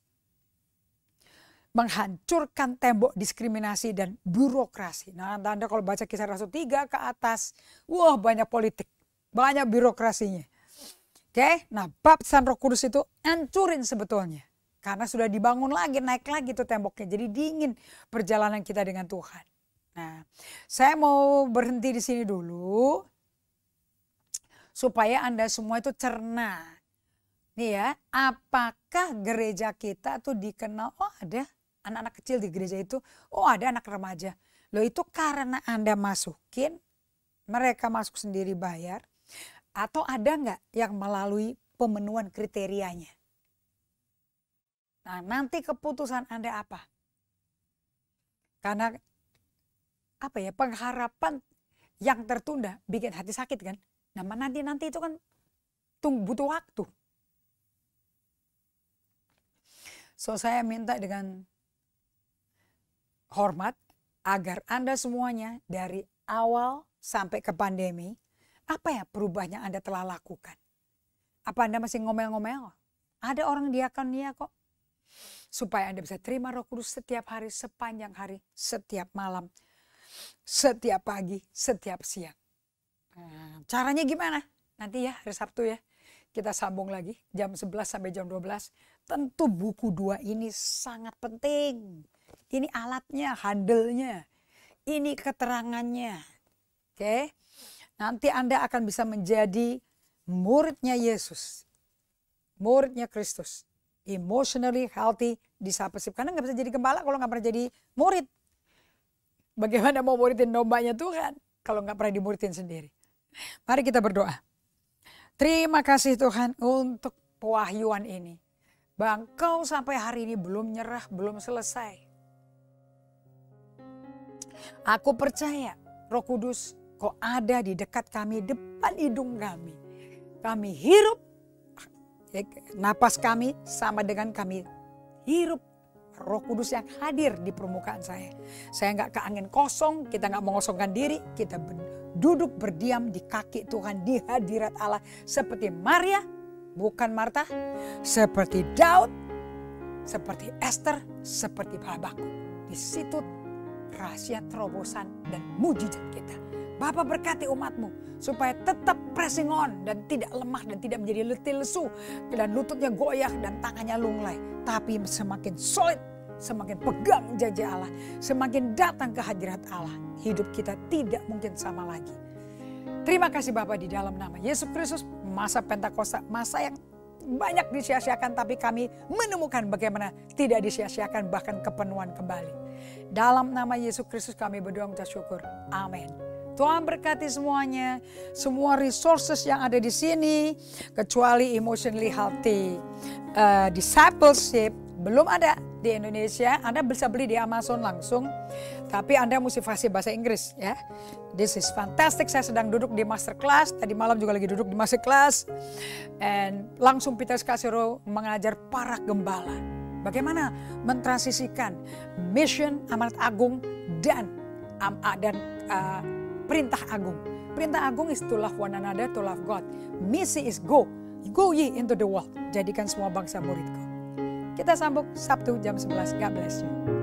menghancurkan tembok diskriminasi dan birokrasi. Nah, Anda kalau baca Kisah Rasul 3 ke atas, wah banyak politik, banyak birokrasinya. Oke, nah baptisan Roh Kudus itu hancurin sebetulnya. Karena sudah dibangun lagi, naik lagi tuh temboknya. Jadi dingin perjalanan kita dengan Tuhan. Nah, saya mau berhenti di sini dulu. Supaya Anda semua itu cerna. Nih ya, apakah gereja kita tuh dikenal, oh ada anak-anak kecil di gereja itu, oh ada anak remaja. Loh itu karena Anda masukin, mereka masuk sendiri bayar. Atau ada nggak yang melalui pemenuhan kriterianya? Nah, nanti keputusan Anda apa? Karena apa ya, pengharapan yang tertunda bikin hati sakit kan? Nah, nanti itu kan butuh waktu. So, saya minta dengan hormat agar Anda semuanya dari awal sampai ke pandemi, apa ya perubahan yang Anda telah lakukan? Apa Anda masih ngomel-ngomel? Ada orang diakonia kok. Supaya Anda bisa terima Roh Kudus setiap hari, sepanjang hari, setiap malam, setiap pagi, setiap siang. Nah, caranya gimana? Nanti ya hari Sabtu ya. Kita sambung lagi jam 11 sampai jam 12. Tentu buku 2 ini sangat penting. Ini alatnya, handle-nya. Ini keterangannya. Oke. Nanti Anda akan bisa menjadi muridnya Yesus. Muridnya Kristus. Emotionally healthy discipleship. Karena gak bisa jadi gembala kalau gak pernah jadi murid. Bagaimana mau muridin dombanya Tuhan kalau gak pernah dimuridin sendiri. Mari kita berdoa. Terima kasih Tuhan untuk pewahyuan ini. Bahwa Engkau sampai hari ini belum nyerah, belum selesai. Aku percaya Roh Kudus Kau ada di dekat kami, depan hidung kami. Kami hirup, napas kami sama dengan kami hirup Roh Kudus yang hadir di permukaan saya. Saya nggak ke angin kosong, kita nggak mengosongkan diri, kita duduk berdiam di kaki Tuhan, di hadirat Allah. Seperti Maria, bukan Marta, seperti Daud, seperti Esther, seperti Habakuk. Di situ rahasia terobosan dan mujizat kita. Bapa berkati umat-Mu supaya tetap pressing on dan tidak lemah dan tidak menjadi letih lesu dan lututnya goyah dan tangannya lunglai. Tapi semakin solid, semakin pegang janji Allah, semakin datang ke hadirat Allah. Hidup kita tidak mungkin sama lagi. Terima kasih Bapa di dalam nama Yesus Kristus. Masa Pentakosta, masa yang banyak disia-siakan tapi kami menemukan bagaimana tidak disia-siakan bahkan kepenuhan kembali. Dalam nama Yesus Kristus kami berdoa mengucap syukur. Amin. Tuhan berkati semuanya, semua resources yang ada di sini, kecuali emotionally healthy discipleship belum ada di Indonesia. Anda bisa beli di Amazon langsung, tapi Anda mesti fasih bahasa Inggris ya. This is fantastic. Saya sedang duduk di masterclass, tadi malam juga lagi duduk di masterclass, and langsung Peter Scasero mengajar para gembala bagaimana mentransisikan mission amanat agung dan perintah agung. perintah agung is to love one another, to love God. Misi is go. Go ye into the world. Jadikan semua bangsa muridku. Kita sambung Sabtu jam 11. God bless you.